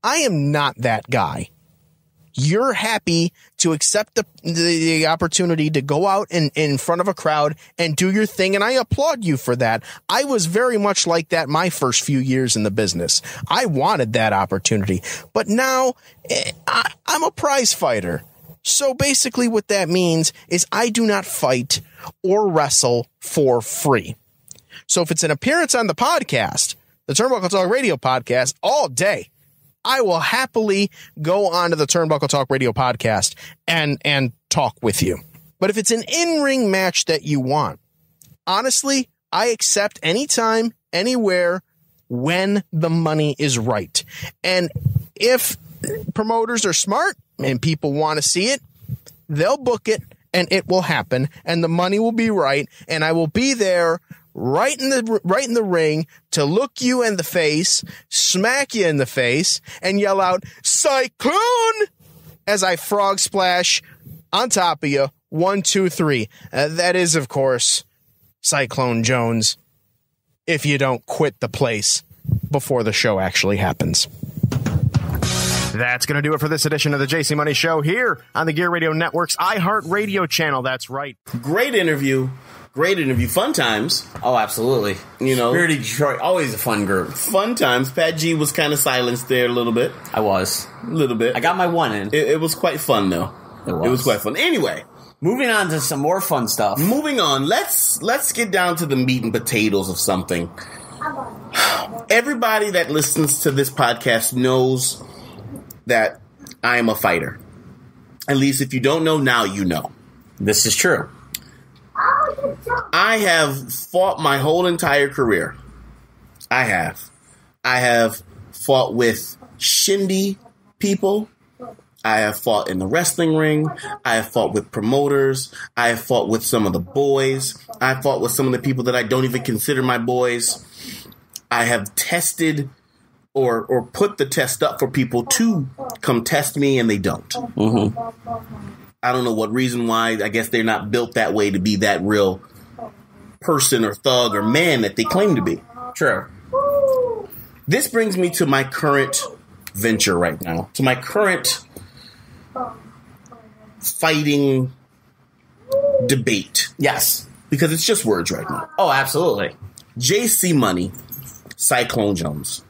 I am not that guy. You're happy to accept the opportunity to go out in front of a crowd and do your thing, and I applaud you for that. I was very much like that my first few years in the business. I wanted that opportunity, but now I'm a prize fighter. So basically what that means is I do not fight or wrestle for free. So if it's an appearance on the podcast, the Turnbuckle Talk Radio podcast, all day, I will happily go onto the Turnbuckle Talk Radio podcast and talk with you. But if it's an in-ring match that you want, honestly, I accept anytime, anywhere, when the money is right. And if promoters are smart and people want to see it, they'll book it and it will happen, and the money will be right, and I will be there right in the ring to look you in the face, smack you in the face, and yell out, Cyclone! As I frog splash on top of you. 1, 2, 3. That is, of course, Cyclone Jones, if you don't quit the place before the show actually happens. That's going to do it for this edition of the JC Money Show here on the Gear Radio Network's iHeartRadio channel. That's right. Great interview. Fun times. Oh, absolutely. You know, Spirit of Detroit, always a fun group. Fun times. Pat G was kind of silenced there a little bit. I was. A little bit. I got my one in. It was quite fun, though. It was quite fun. Anyway. Moving on to some more fun stuff. Moving on. Let's get down to the meat and potatoes of something. Everybody that listens to this podcast knows that I am a fighter. At least if you don't know, now you know. This is true. I have fought my whole entire career. I have fought with shindy people. I have fought in the wrestling ring. I have fought with promoters. I have fought with some of the boys. I have fought with some of the people that I don't even consider my boys. I have tested or put the test up for people to come test me, and they don't. Mm-hmm. I don't know what reason why. I guess they're not built that way to be that real person or thug or man that they claim to be. True. This brings me to my current venture right now, to my current fighting debate. Yes. Because it's just words right now. Oh, absolutely. JC Money, Cyclone Jones.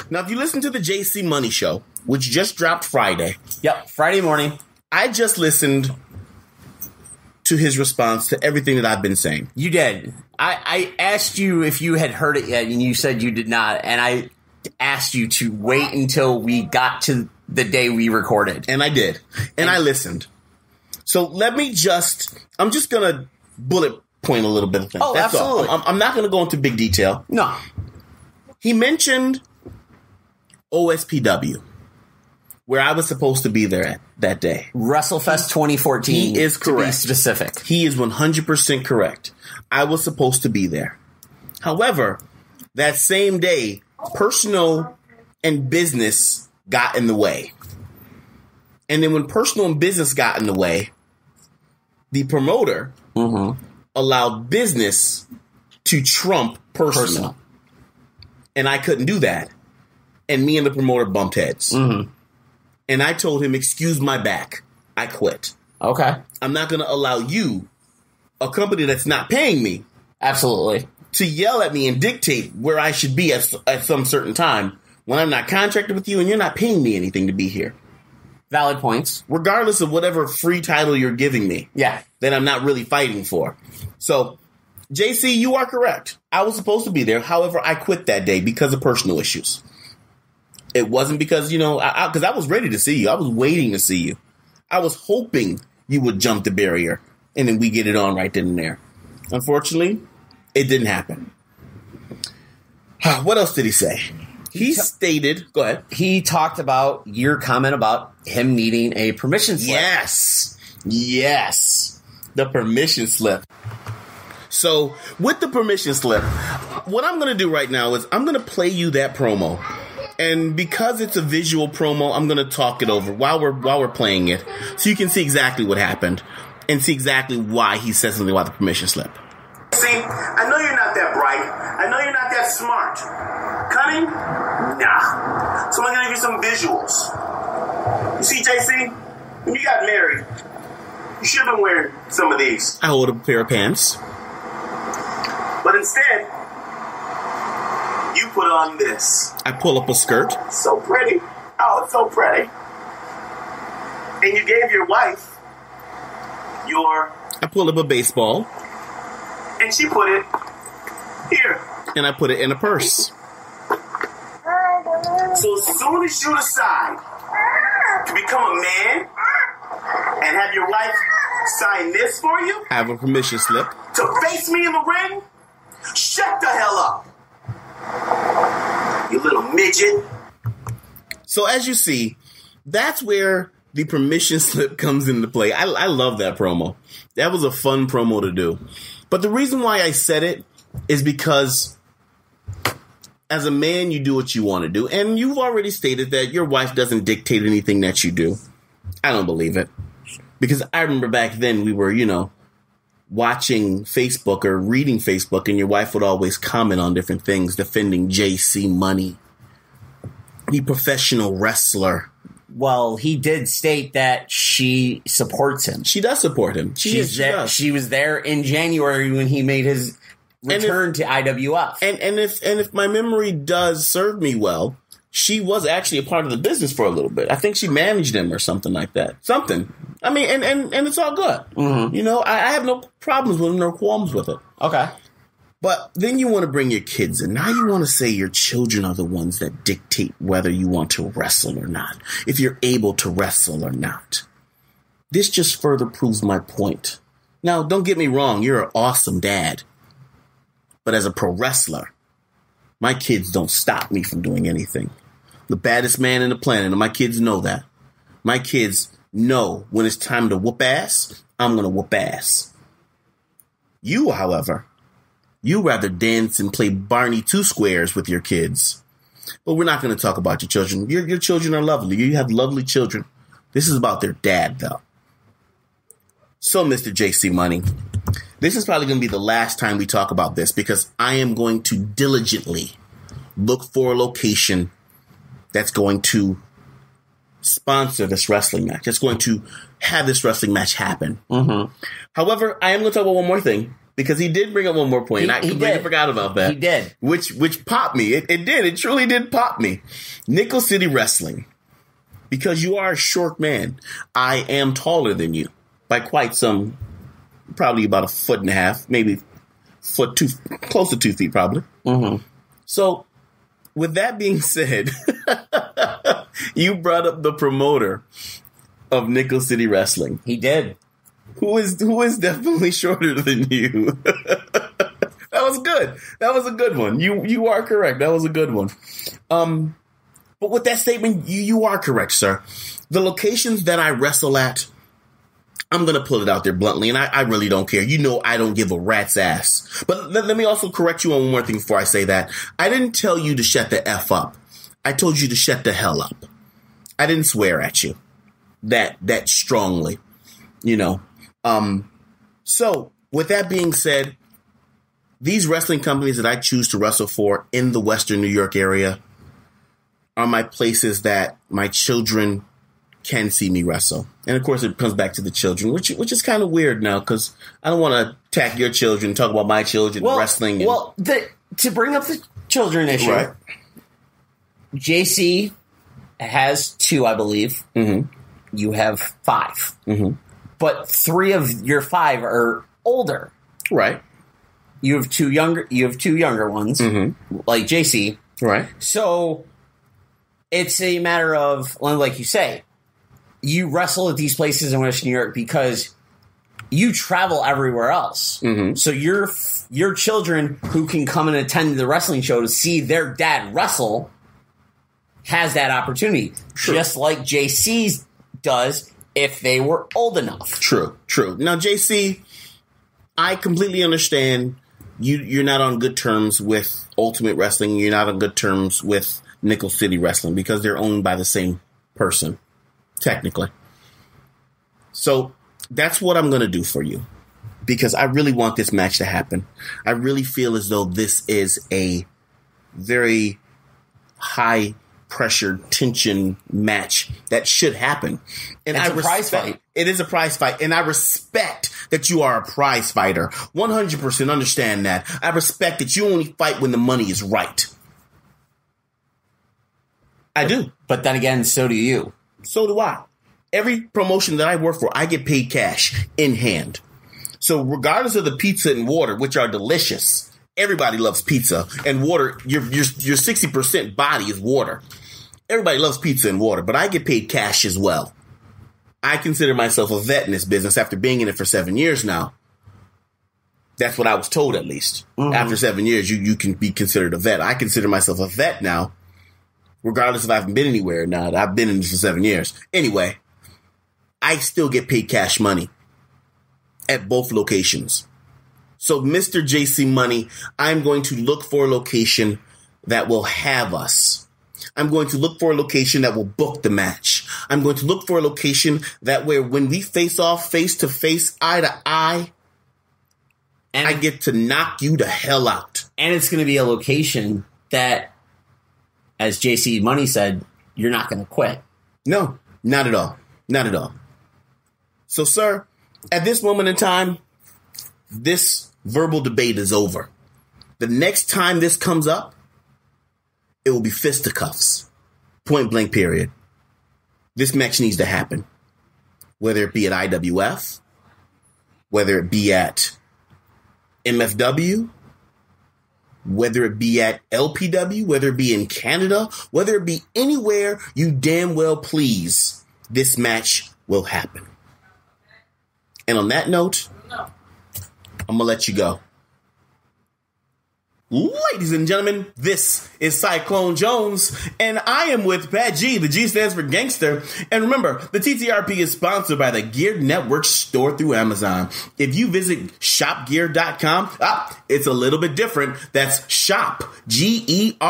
Now, if you listen to the JC Money Show, which just dropped Friday. Yep, Friday morning. I just listened to his response to everything that I've been saying. You did. I asked you if you had heard it yet, and you said you did not. And I asked you to wait until we got to the day we recorded. And I did. And I listened. So I'm just going to bullet point a little bit of things. Oh, that's absolutely. all. I'm not going to go into big detail. No. He mentioned OSPW, where I was supposed to be there that day. WrestleFest 2014. He is correct. To be specific. He is 100% correct. I was supposed to be there. However, that same day, personal and business got in the way. And then when personal and business got in the way, the promoter allowed business to trump personal. And I couldn't do that. And me and the promoter bumped heads. Mm-hmm. And I told him, excuse my back. I quit. Okay. I'm not going to allow you, a company that's not paying me, absolutely, to yell at me and dictate where I should be at some certain time when I'm not contracted with you and you're not paying me anything to be here. Valid points. Regardless of whatever free title you're giving me. Yeah. That I'm not really fighting for. So, JC, you are correct. I was supposed to be there. However, I quit that day because of personal issues. It wasn't because, because I was ready to see you. I was waiting to see you. I was hoping you would jump the barrier and then we get it on right then and there. Unfortunately, it didn't happen. What else did he say? He stated, go ahead. He talked about your comment about him needing a permission slip. Yes. The permission slip. So, with the permission slip, what I'm going to do right now is I'm going to play you that promo. And because it's a visual promo, I'm going to talk it over while we're playing it, so you can see exactly what happened and see exactly why he said something about the permission slip. See, I know you're not that bright. I know you're not that smart. Cunning? Nah. So I'm going to give you some visuals. You see, JC, when you got married, you should have been wearing some of these. I hold up a pair of pants. But instead, you put on this. I pull up a skirt. So pretty. Oh, it's so pretty. And you gave your wife I pull up a baseball. And she put it here. And I put it in a purse. So as soon as you decide to become a man and have your wife sign this for you, I have a permission slip to face me in the ring, shut the hell up, you little midget. So as you see, that's where the permission slip comes into play. I love that promo. That was a fun promo to do. But the reason why I said it is because as a man, you do what you want to do. And you've already stated that your wife doesn't dictate anything that you do. I don't believe it. Because I remember back then we were, watching Facebook or reading Facebook, and your wife would always comment on different things, defending JC Money, the professional wrestler. Well, he did state that she supports him. She does support him. She was there in January when he made his return to IWF. And if my memory does serve me well, she was actually a part of the business for a little bit. I think she managed him or something like that. Something. I mean, and it's all good. Mm-hmm. I have no problems with him, no qualms with it. Okay. But then you want to bring your kids in. Now you want to say your children are the ones that dictate whether you want to wrestle or not, if you're able to wrestle or not. This just further proves my point. Now, don't get me wrong. You're an awesome dad. But as a pro wrestler, my kids don't stop me from doing anything. The baddest man in the planet, and my kids know that. My kids know when it's time to whoop ass, I'm going to whoop ass. You, however, you rather dance and play Barney Two Squares with your kids. But we're not going to talk about your children. Your children are lovely. You have lovely children. This is about their dad, though. So, Mr. JC Money, this is probably going to be the last time we talk about this because I am going to diligently look for a location that's going to sponsor this wrestling match. That's going to have this wrestling match happen. Mm-hmm. However, I am going to talk about one more thing because he did bring up one more point. And I completely forgot about that. He did. Which popped me. It did. It truly did pop me. Nickel City Wrestling. Because you are a short man. I am taller than you by quite some, probably about 1.5 feet, maybe close to 2 feet probably. Mm-hmm. So, with that being said, you brought up the promoter of Nickel City Wrestling. He did. Who is definitely shorter than you. That was good. That was a good one. You are correct. That was a good one. But with that statement, you are correct, sir. The locations that I wrestle at, I'm going to pull it out there bluntly, and I really don't care. I don't give a rat's ass. But let me also correct you on one more thing before I say that. I didn't tell you to shut the F up. I told you to shut the hell up. I didn't swear at you that strongly, So, with that being said, these wrestling companies that I choose to wrestle for in the Western New York area are my places that my children can see me wrestle. And of course, it comes back to the children, which is kind of weird now because I don't want to attack your children, talk about my children wrestling. To bring up the children issue, right. JC has 2, I believe. Mm-hmm. You have 5. Mm-hmm. But 3 of your 5 are older. Right. You have 2 younger ones, mm-hmm. like JC. Right. So it's a matter of, like you say, you wrestle at these places in Western New York because you travel everywhere else. Mm-hmm. So your children who can come and attend the wrestling show to see their dad wrestle has that opportunity. True. Just like JC does if they were old enough. True. Now, JC, I completely understand you're not on good terms with Ultimate Wrestling. You're not on good terms with Nickel City Wrestling because they're owned by the same person, technically. So that's what I'm going to do for you because I really want this match to happen. I really feel as though this is a very high pressure tension match that should happen. And it's a prize fight. It is a prize fight. And I respect that you are a prize fighter. 100% understand that. I respect that you only fight when the money is right. I do. But then again, so do you. So do I. Every promotion that I work for, I get paid cash in hand. So regardless of the pizza and water, which are delicious, everybody loves pizza and water. Your 60% body is water. Everybody loves pizza and water, but I get paid cash as well. I consider myself a vet in this business after being in it for 7 years now. That's what I was told, at least. Mm-hmm. After 7 years, you can be considered a vet. I consider myself a vet now, regardless if I haven't been anywhere or not. I've been in this for 7 years. Anyway, I still get paid cash money at both locations. So, Mr. JC Money, I'm going to look for a location that will have us. I'm going to look for a location that will book the match. I'm going to look for a location that where when we face off face to face, eye to eye, and I get to knock you the hell out. And it's going to be a location that, as JC Money said, you're not going to quit. No, not at all. Not at all. So, sir, at this moment in time, this verbal debate is over. The next time this comes up, it will be fisticuffs. Point blank, period. This match needs to happen. Whether it be at IWF, whether it be at MFW, whether it be at LPW, whether it be in Canada, whether it be anywhere you damn well please, this match will happen. And on that note, I'm going to let you go. Ladies and gentlemen, this is Cyclone Jones, and I am with Pat G. The G stands for gangster. And remember, the TTRP is sponsored by the Gear Network store through Amazon. If you visit shopgear.com, it's a little bit different. That's shop, GERE.com,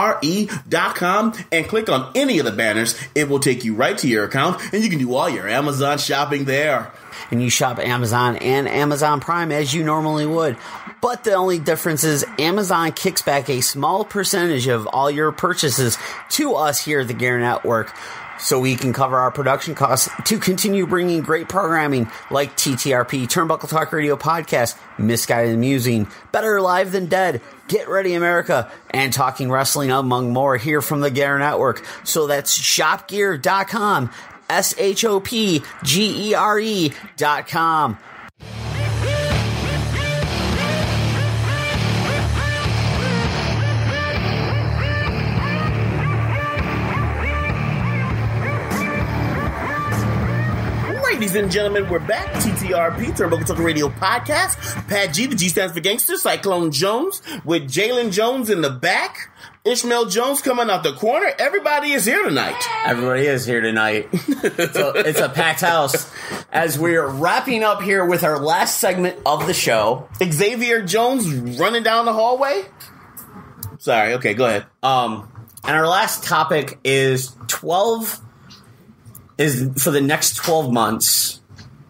and click on any of the banners. It will take you right to your account, and you can do all your Amazon shopping there. And you shop Amazon and Amazon Prime as you normally would. But the only difference is Amazon kicks back a small percentage of all your purchases to us here at the Gear Network, so we can cover our production costs to continue bringing great programming like TTRP, Turnbuckle Talk Radio Podcast, Misguided Amusing, Better Alive Than Dead, Get Ready America, and Talking Wrestling, among more, here from the Gear Network. So that's shopgear.com. SHOPGERE.com. Ladies and gentlemen, we're back. TTRP, Turnbuckle Talk Radio Podcast. Pat G, the G stands for gangster. Cyclone Jones with Jalen Jones in the back. Ishmael Jones coming out the corner. Everybody is here tonight. Everybody is here tonight. It's a packed house. As we're wrapping up here with our last segment of the show. Xavier Jones running down the hallway. Sorry, okay, go ahead. And our last topic is for the next 12 months,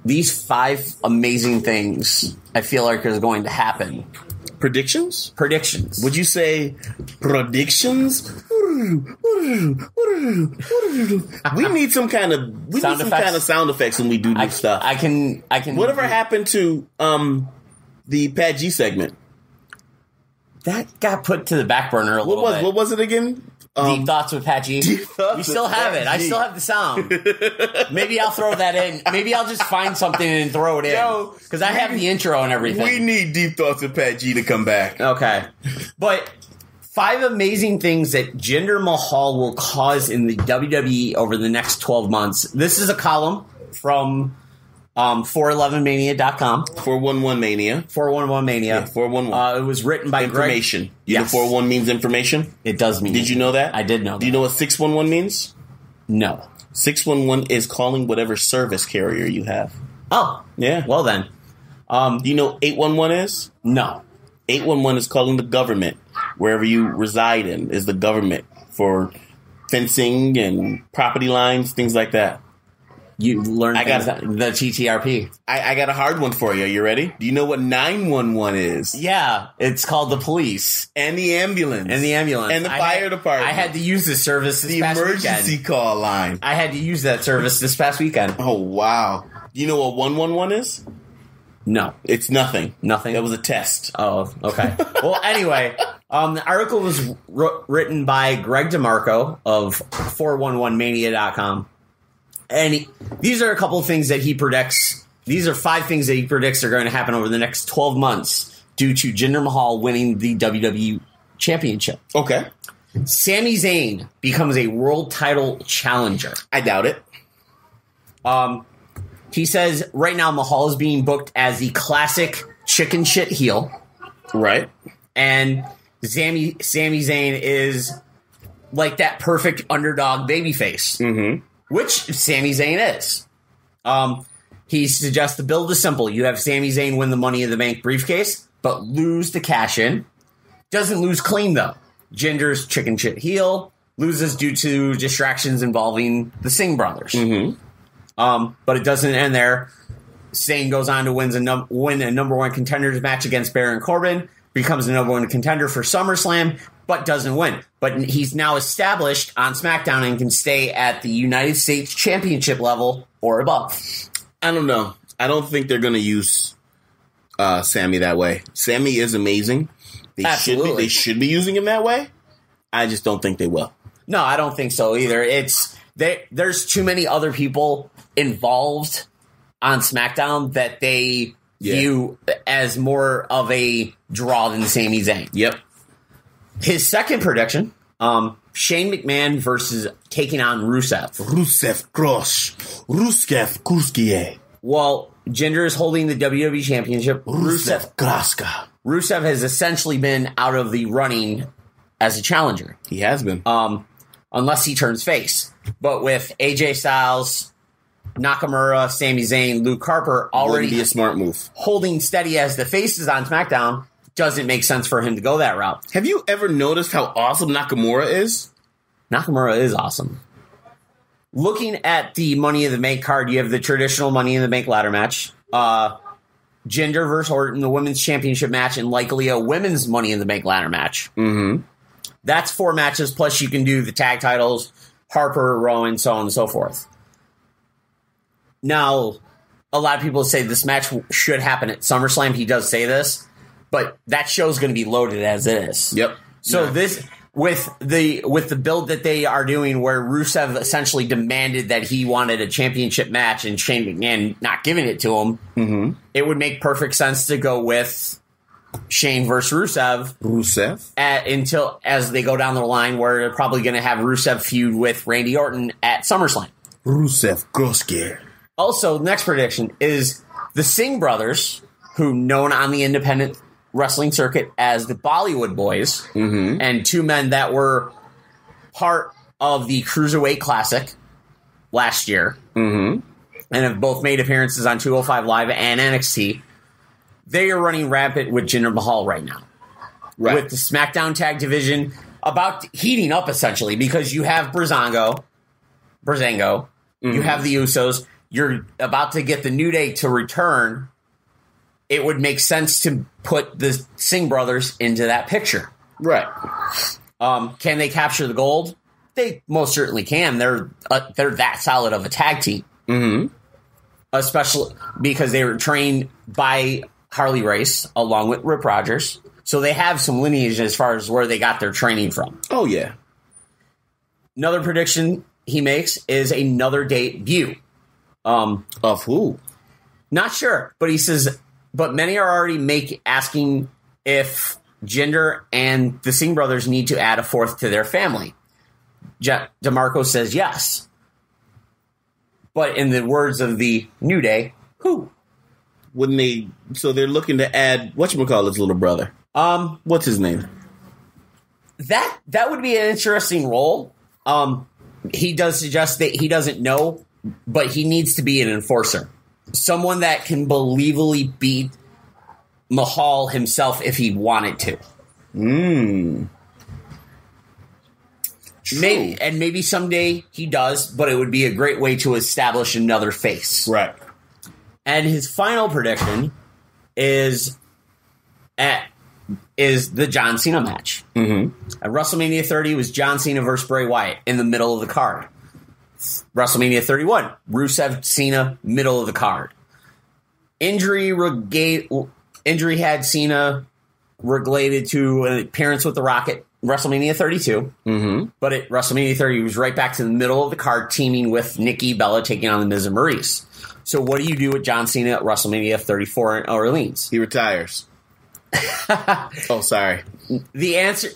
these 5 amazing things I feel like is going to happen. Predictions? Predictions. Would you say predictions? We need some kind of sound effects when we do this stuff. I can. Whatever happened to the Pat G segment? That got put to the back burner a little bit. What was it again? Deep Thoughts with Pat G. We still have it. I still have the sound. Maybe I'll throw that in. Maybe I'll just find something and throw it in. Because I have the intro and everything. We need Deep Thoughts with Pat G to come back. Okay. But 5 amazing things that Jinder Mahal will cause in the WWE over the next 12 months. This is a column from 411mania.com. 411 Mania. 411 Mania. Yeah, 411. It was written by information. Greg. You know 411 means information? It does mean. Did you know that? I did know that. Do you know what 611 means? No. 611 is calling whatever service carrier you have. Oh. Yeah. Well then. Do you know 811 is? No. 811 is calling the government. Wherever you reside in is the government for fencing and property lines, things like that. You learned the TTRP. I got a hard one for you. You ready? Do you know what 911 is? Yeah, it's called the police. And the ambulance. And the fire department. I had to use this service this past weekend. The emergency call line. I had to use that service this past weekend. Oh, wow. Do you know what 111 is? No. It's nothing. Nothing? That was a test. Oh, okay. Well, anyway, the article was written by Greg DeMarco of 411mania.com. And these are a couple of things that he predicts. These are 5 things that he predicts are going to happen over the next 12 months due to Jinder Mahal winning the WWE Championship. Okay. Sami Zayn becomes a world title challenger. I doubt it. He says right now Mahal is being booked as the classic chicken shit heel. Right. And Sami Zayn is like that perfect underdog babyface. Mm-hmm. Which Sami Zayn is. He suggests the build is simple. You have Sami Zayn win the Money in the Bank briefcase, but lose the cash-in. Doesn't lose clean, though. Jinder's chicken shit heel loses due to distractions involving the Singh brothers. But it doesn't end there. Zayn goes on to win a number one contenders match against Baron Corbin, becomes the number one contender for SummerSlam, but doesn't win. But he's now established on SmackDown and can stay at the United States Championship level or above. I don't know. I don't think they're going to use Sammy that way. Sammy is amazing. They should be using him that way. I just don't think they will. No, I don't think so either. There's too many other people involved on SmackDown that they view as more of a draw than Sami Zayn. Yep. His second prediction, Shane McMahon versus taking on Rusev. Rusev Krosh. Rusev Kurskie. Well, Jinder is holding the WWE Championship. Rusev Kraska. Rusev has essentially been out of the running as a challenger. He has been. Unless he turns face. But with AJ Styles, Nakamura, Sami Zayn, Luke Harper already be a smart move. Holding steady as the faces on SmackDown, doesn't make sense for him to go that route. Have you ever noticed how awesome Nakamura is? Nakamura is awesome. Looking at the Money in the Bank card, you have the traditional Money in the Bank ladder match. Jinder versus Orton, the women's championship match, and likely a women's Money in the Bank ladder match. Mm-hmm. That's 4 matches, plus you can do the tag titles, Harper, Rowan, so on and so forth. Now, a lot of people say this match should happen at SummerSlam. He does say this, but that show's going to be loaded as it is. Yep. So this, with the build that they are doing, where Rusev essentially demanded that he wanted a championship match and Shane McMahon not giving it to him, it would make perfect sense to go with Shane versus Rusev. Until as they go down the line, where they're probably going to have Rusev feud with Randy Orton at SummerSlam. Rusev Groske. Also, next prediction is the Singh brothers, who known on the independent wrestling circuit as the Bollywood Boys, and 2 men that were part of the Cruiserweight Classic last year, and have both made appearances on 205 Live and NXT. They are running rampant with Jinder Mahal right now. Right. With the SmackDown Tag Division about heating up, essentially, because you have Breezango, you have the Usos, you're about to get the New Day to return. It would make sense to put the Singh brothers into that picture. Right. Can they capture the gold? They most certainly can. They're that solid of a tag team. Especially because they were trained by Harley Race along with Rip Rogers. So they have some lineage as far as where they got their training from. Oh, yeah. Another prediction he makes is another debut. Of who? Not sure, but he says, but many are already asking if Jinder and the Singh brothers need to add a 4th to their family. DeMarco says yes. But in the words of the New Day, who? Wouldn't they? So they're looking to add whatchamacallit's little brother. What's his name? That would be an interesting role. He does suggest that he doesn't know, but he needs to be an enforcer. Someone that can believably beat Mahal himself if he wanted to. Maybe someday he does, but it would be a great way to establish another face. Right. And his final prediction is the John Cena match. At WrestleMania 30 was John Cena versus Bray Wyatt in the middle of the card. WrestleMania 31, Rusev Cena, middle of the card. Injury had Cena related to an appearance with The Rock at WrestleMania 32. But at WrestleMania 30, he was right back to the middle of the card, teaming with Nikki Bella, taking on the Miz and Maurice. So what do you do with John Cena at WrestleMania 34 in Orleans? He retires. Oh, sorry. The answer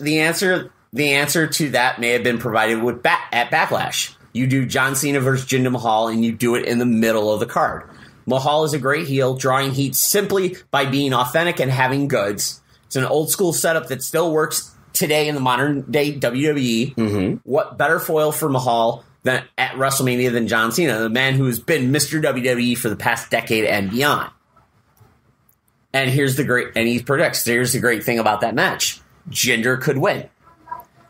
to that may have been provided at Backlash. You do John Cena versus Jinder Mahal, and you do it in the middle of the card. Mahal is a great heel, drawing heat simply by being authentic and having goods. It's an old school setup that still works today in the modern day WWE. What better foil for Mahal at WrestleMania than John Cena, the man who's been Mr. WWE for the past decade and beyond. And he predicts, here's the great thing about that match. Jinder could win.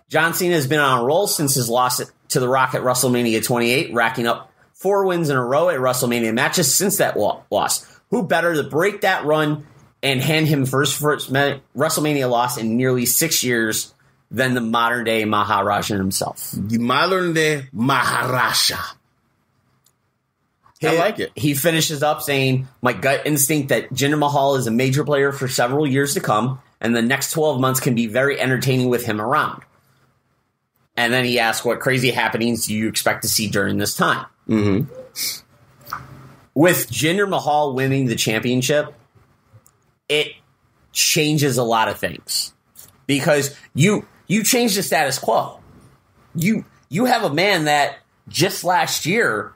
John Cena has been on a roll since his loss to The Rock at WrestleMania 28, racking up 4 wins in a row at WrestleMania matches since that loss. Who better to break that run and hand him first WrestleMania loss in nearly 6 years than the modern-day Maharaja himself? The modern-day Maharaja. I like it. He finishes up saying, my gut instinct that Jinder Mahal is a major player for several years to come, and the next 12 months can be very entertaining with him around. And then he asks, what crazy happenings do you expect to see during this time? Mm-hmm. With Jinder Mahal winning the championship, it changes a lot of things. Because you change the status quo. You have a man that just last year,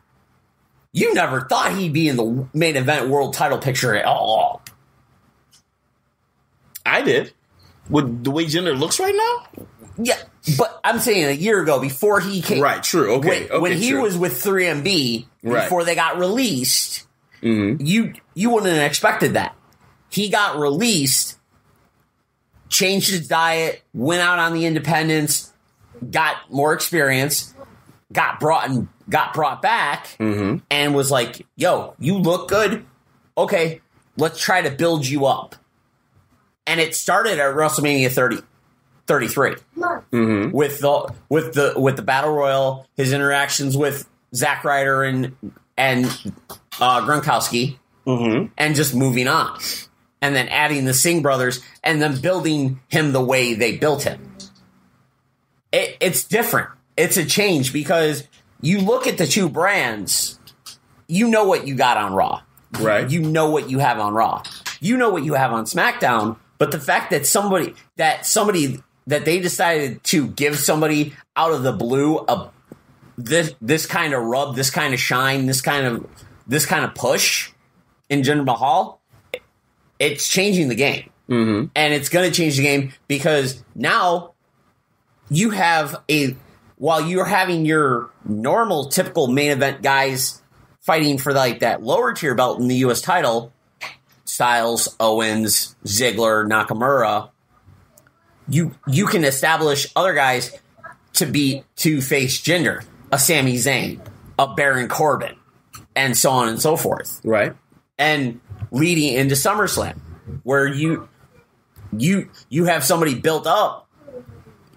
you never thought he'd be in the main event world title picture at all. I did. With the way Jinder looks right now? Yeah, but I'm saying a year ago, before he came... Right, true, okay. When he was with 3MB, before they got released, you wouldn't have expected that. He got released, changed his diet, went out on the independents, got more experience, got brought back, and was like, yo, you look good. Okay, let's try to build you up. And it started at WrestleMania 33 with the Battle Royal, his interactions with Zack Ryder and Gronkowski, and just moving on. And then adding the Singh brothers, and then building him the way they built him. It's different. It's a change, because you look at the two brands, you know what you got on Raw. Right. You know what you have on Raw. You know what you have on SmackDown, but the fact that somebody that they decided to give somebody out of the blue this kind of rub, this kind of shine, this kind of push in Jinder Mahal, it's changing the game. And it's going to change the game, because now you have while you're having your normal, typical main event guys fighting for like that lower tier belt in the U.S. title, Styles, Owens, Ziggler, Nakamura, you can establish other guys to face Jinder, a Sami Zayn, a Baron Corbin, and so on and so forth. Right. And leading into SummerSlam, where you have somebody built up.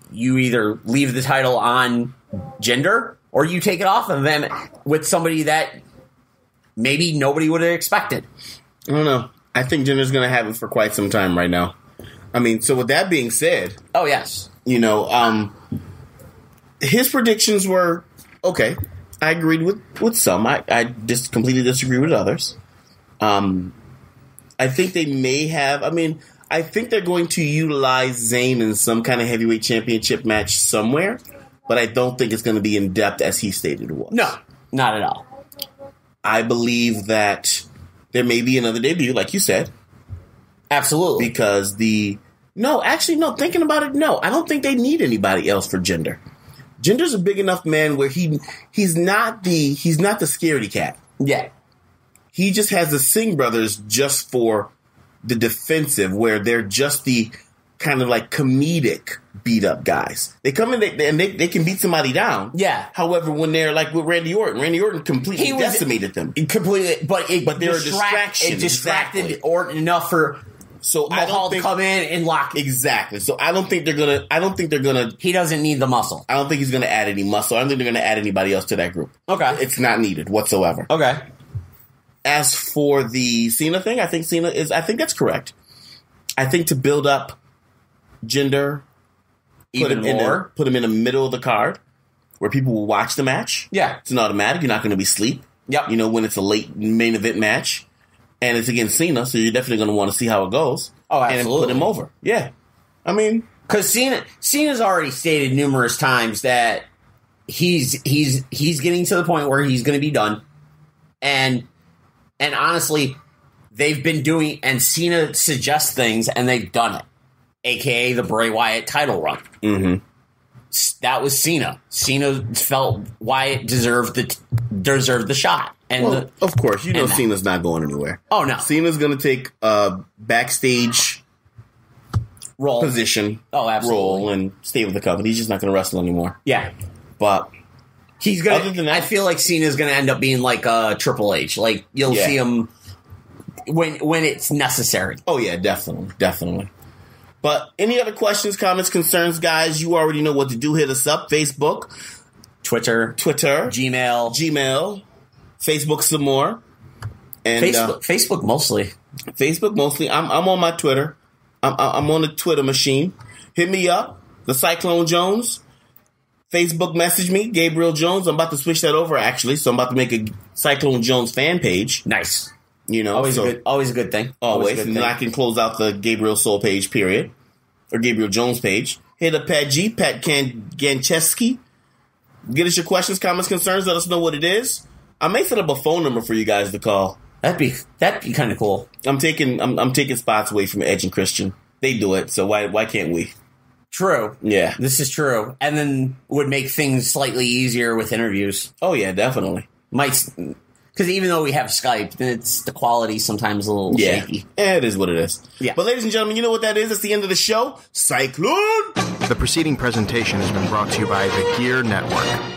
You either leave the title on Jinder, or you take it off of them with somebody that maybe nobody would have expected. I don't know. I think Jinder's going to have it for quite some time right now. I mean, so with that being said... Oh, yes. His predictions were okay. I agreed with some. I just completely disagree with others. I think they may have... I think they're going to utilize Zayn in some kind of heavyweight championship match somewhere, but I don't think it's going to be in depth as he stated it was. No, not at all. I believe that there may be another debut, like you said. Absolutely. Because thinking about it, no. I don't think they need anybody else for Jinder. Jinder's a big enough man where he's not the scaredy cat. Yeah. He just has the Singh brothers just for the defensive, where they're just the kind of like comedic beat up guys. They come in and they can beat somebody down. Yeah. However, when they're like with Randy Orton completely decimated them. Completely, but they're a distraction. It distracted Orton enough for Mahal to come in and lock it. Exactly. So I don't think they're gonna. He doesn't need the muscle. I don't think he's gonna add any muscle. I don't think they're gonna add anybody else to that group. Okay. It's not needed whatsoever. Okay. As for the Cena thing, I think that's correct. I think to build up Jinder, put him in the middle of the card where people will watch the match. Yeah. It's an automatic. You're not going to be asleep. Yep. When it's a late main event match and it's against Cena, so you're definitely going to want to see how it goes. Oh, absolutely. And put him over. Yeah. Because Cena's already stated numerous times that he's getting to the point where he's going to be done. And honestly, they've been doing, and Cena suggests things, and they've done it. AKA the Bray Wyatt title run. that was Cena. Cena felt Wyatt deserved the shot. And of course, Cena's not going anywhere. Oh, no. Cena's going to take a backstage role position, role, and stay with the company. He's just not going to wrestle anymore. Yeah. But he's going to... Other than that, I feel like Cena's going to end up being like Triple H. Like, you'll see him when it's necessary. Oh, yeah, definitely. But any other questions, comments, concerns, guys, you already know what to do. Hit us up. Facebook. Twitter. Gmail. Facebook some more. And Facebook mostly. I'm on my Twitter. I'm on the Twitter machine. Hit me up. The Cyclone Jones. Facebook message me. Gabriel Jones. I'm about to switch that over, actually. So I'm about to make a Cyclone Jones fan page. Nice. Always a good thing. Always. And then I can close out the Gabriel Soul page, period. Or Gabriel Jones page. Hit up Pat Gancheski. Get us your questions, comments, concerns. Let us know what it is. I may set up a phone number for you guys to call. That'd be kind of cool. I'm taking spots away from Edge and Christian. They do it, so why can't we? True. Yeah. This is true. And then would make things slightly easier with interviews. Oh, yeah, definitely. Because even though we have Skype, it's the quality sometimes a little shaky. Yeah, it is what it is. Yeah. But ladies and gentlemen, you know what that is? It's the end of the show. Cyclone! The preceding presentation has been brought to you by the Gear Network.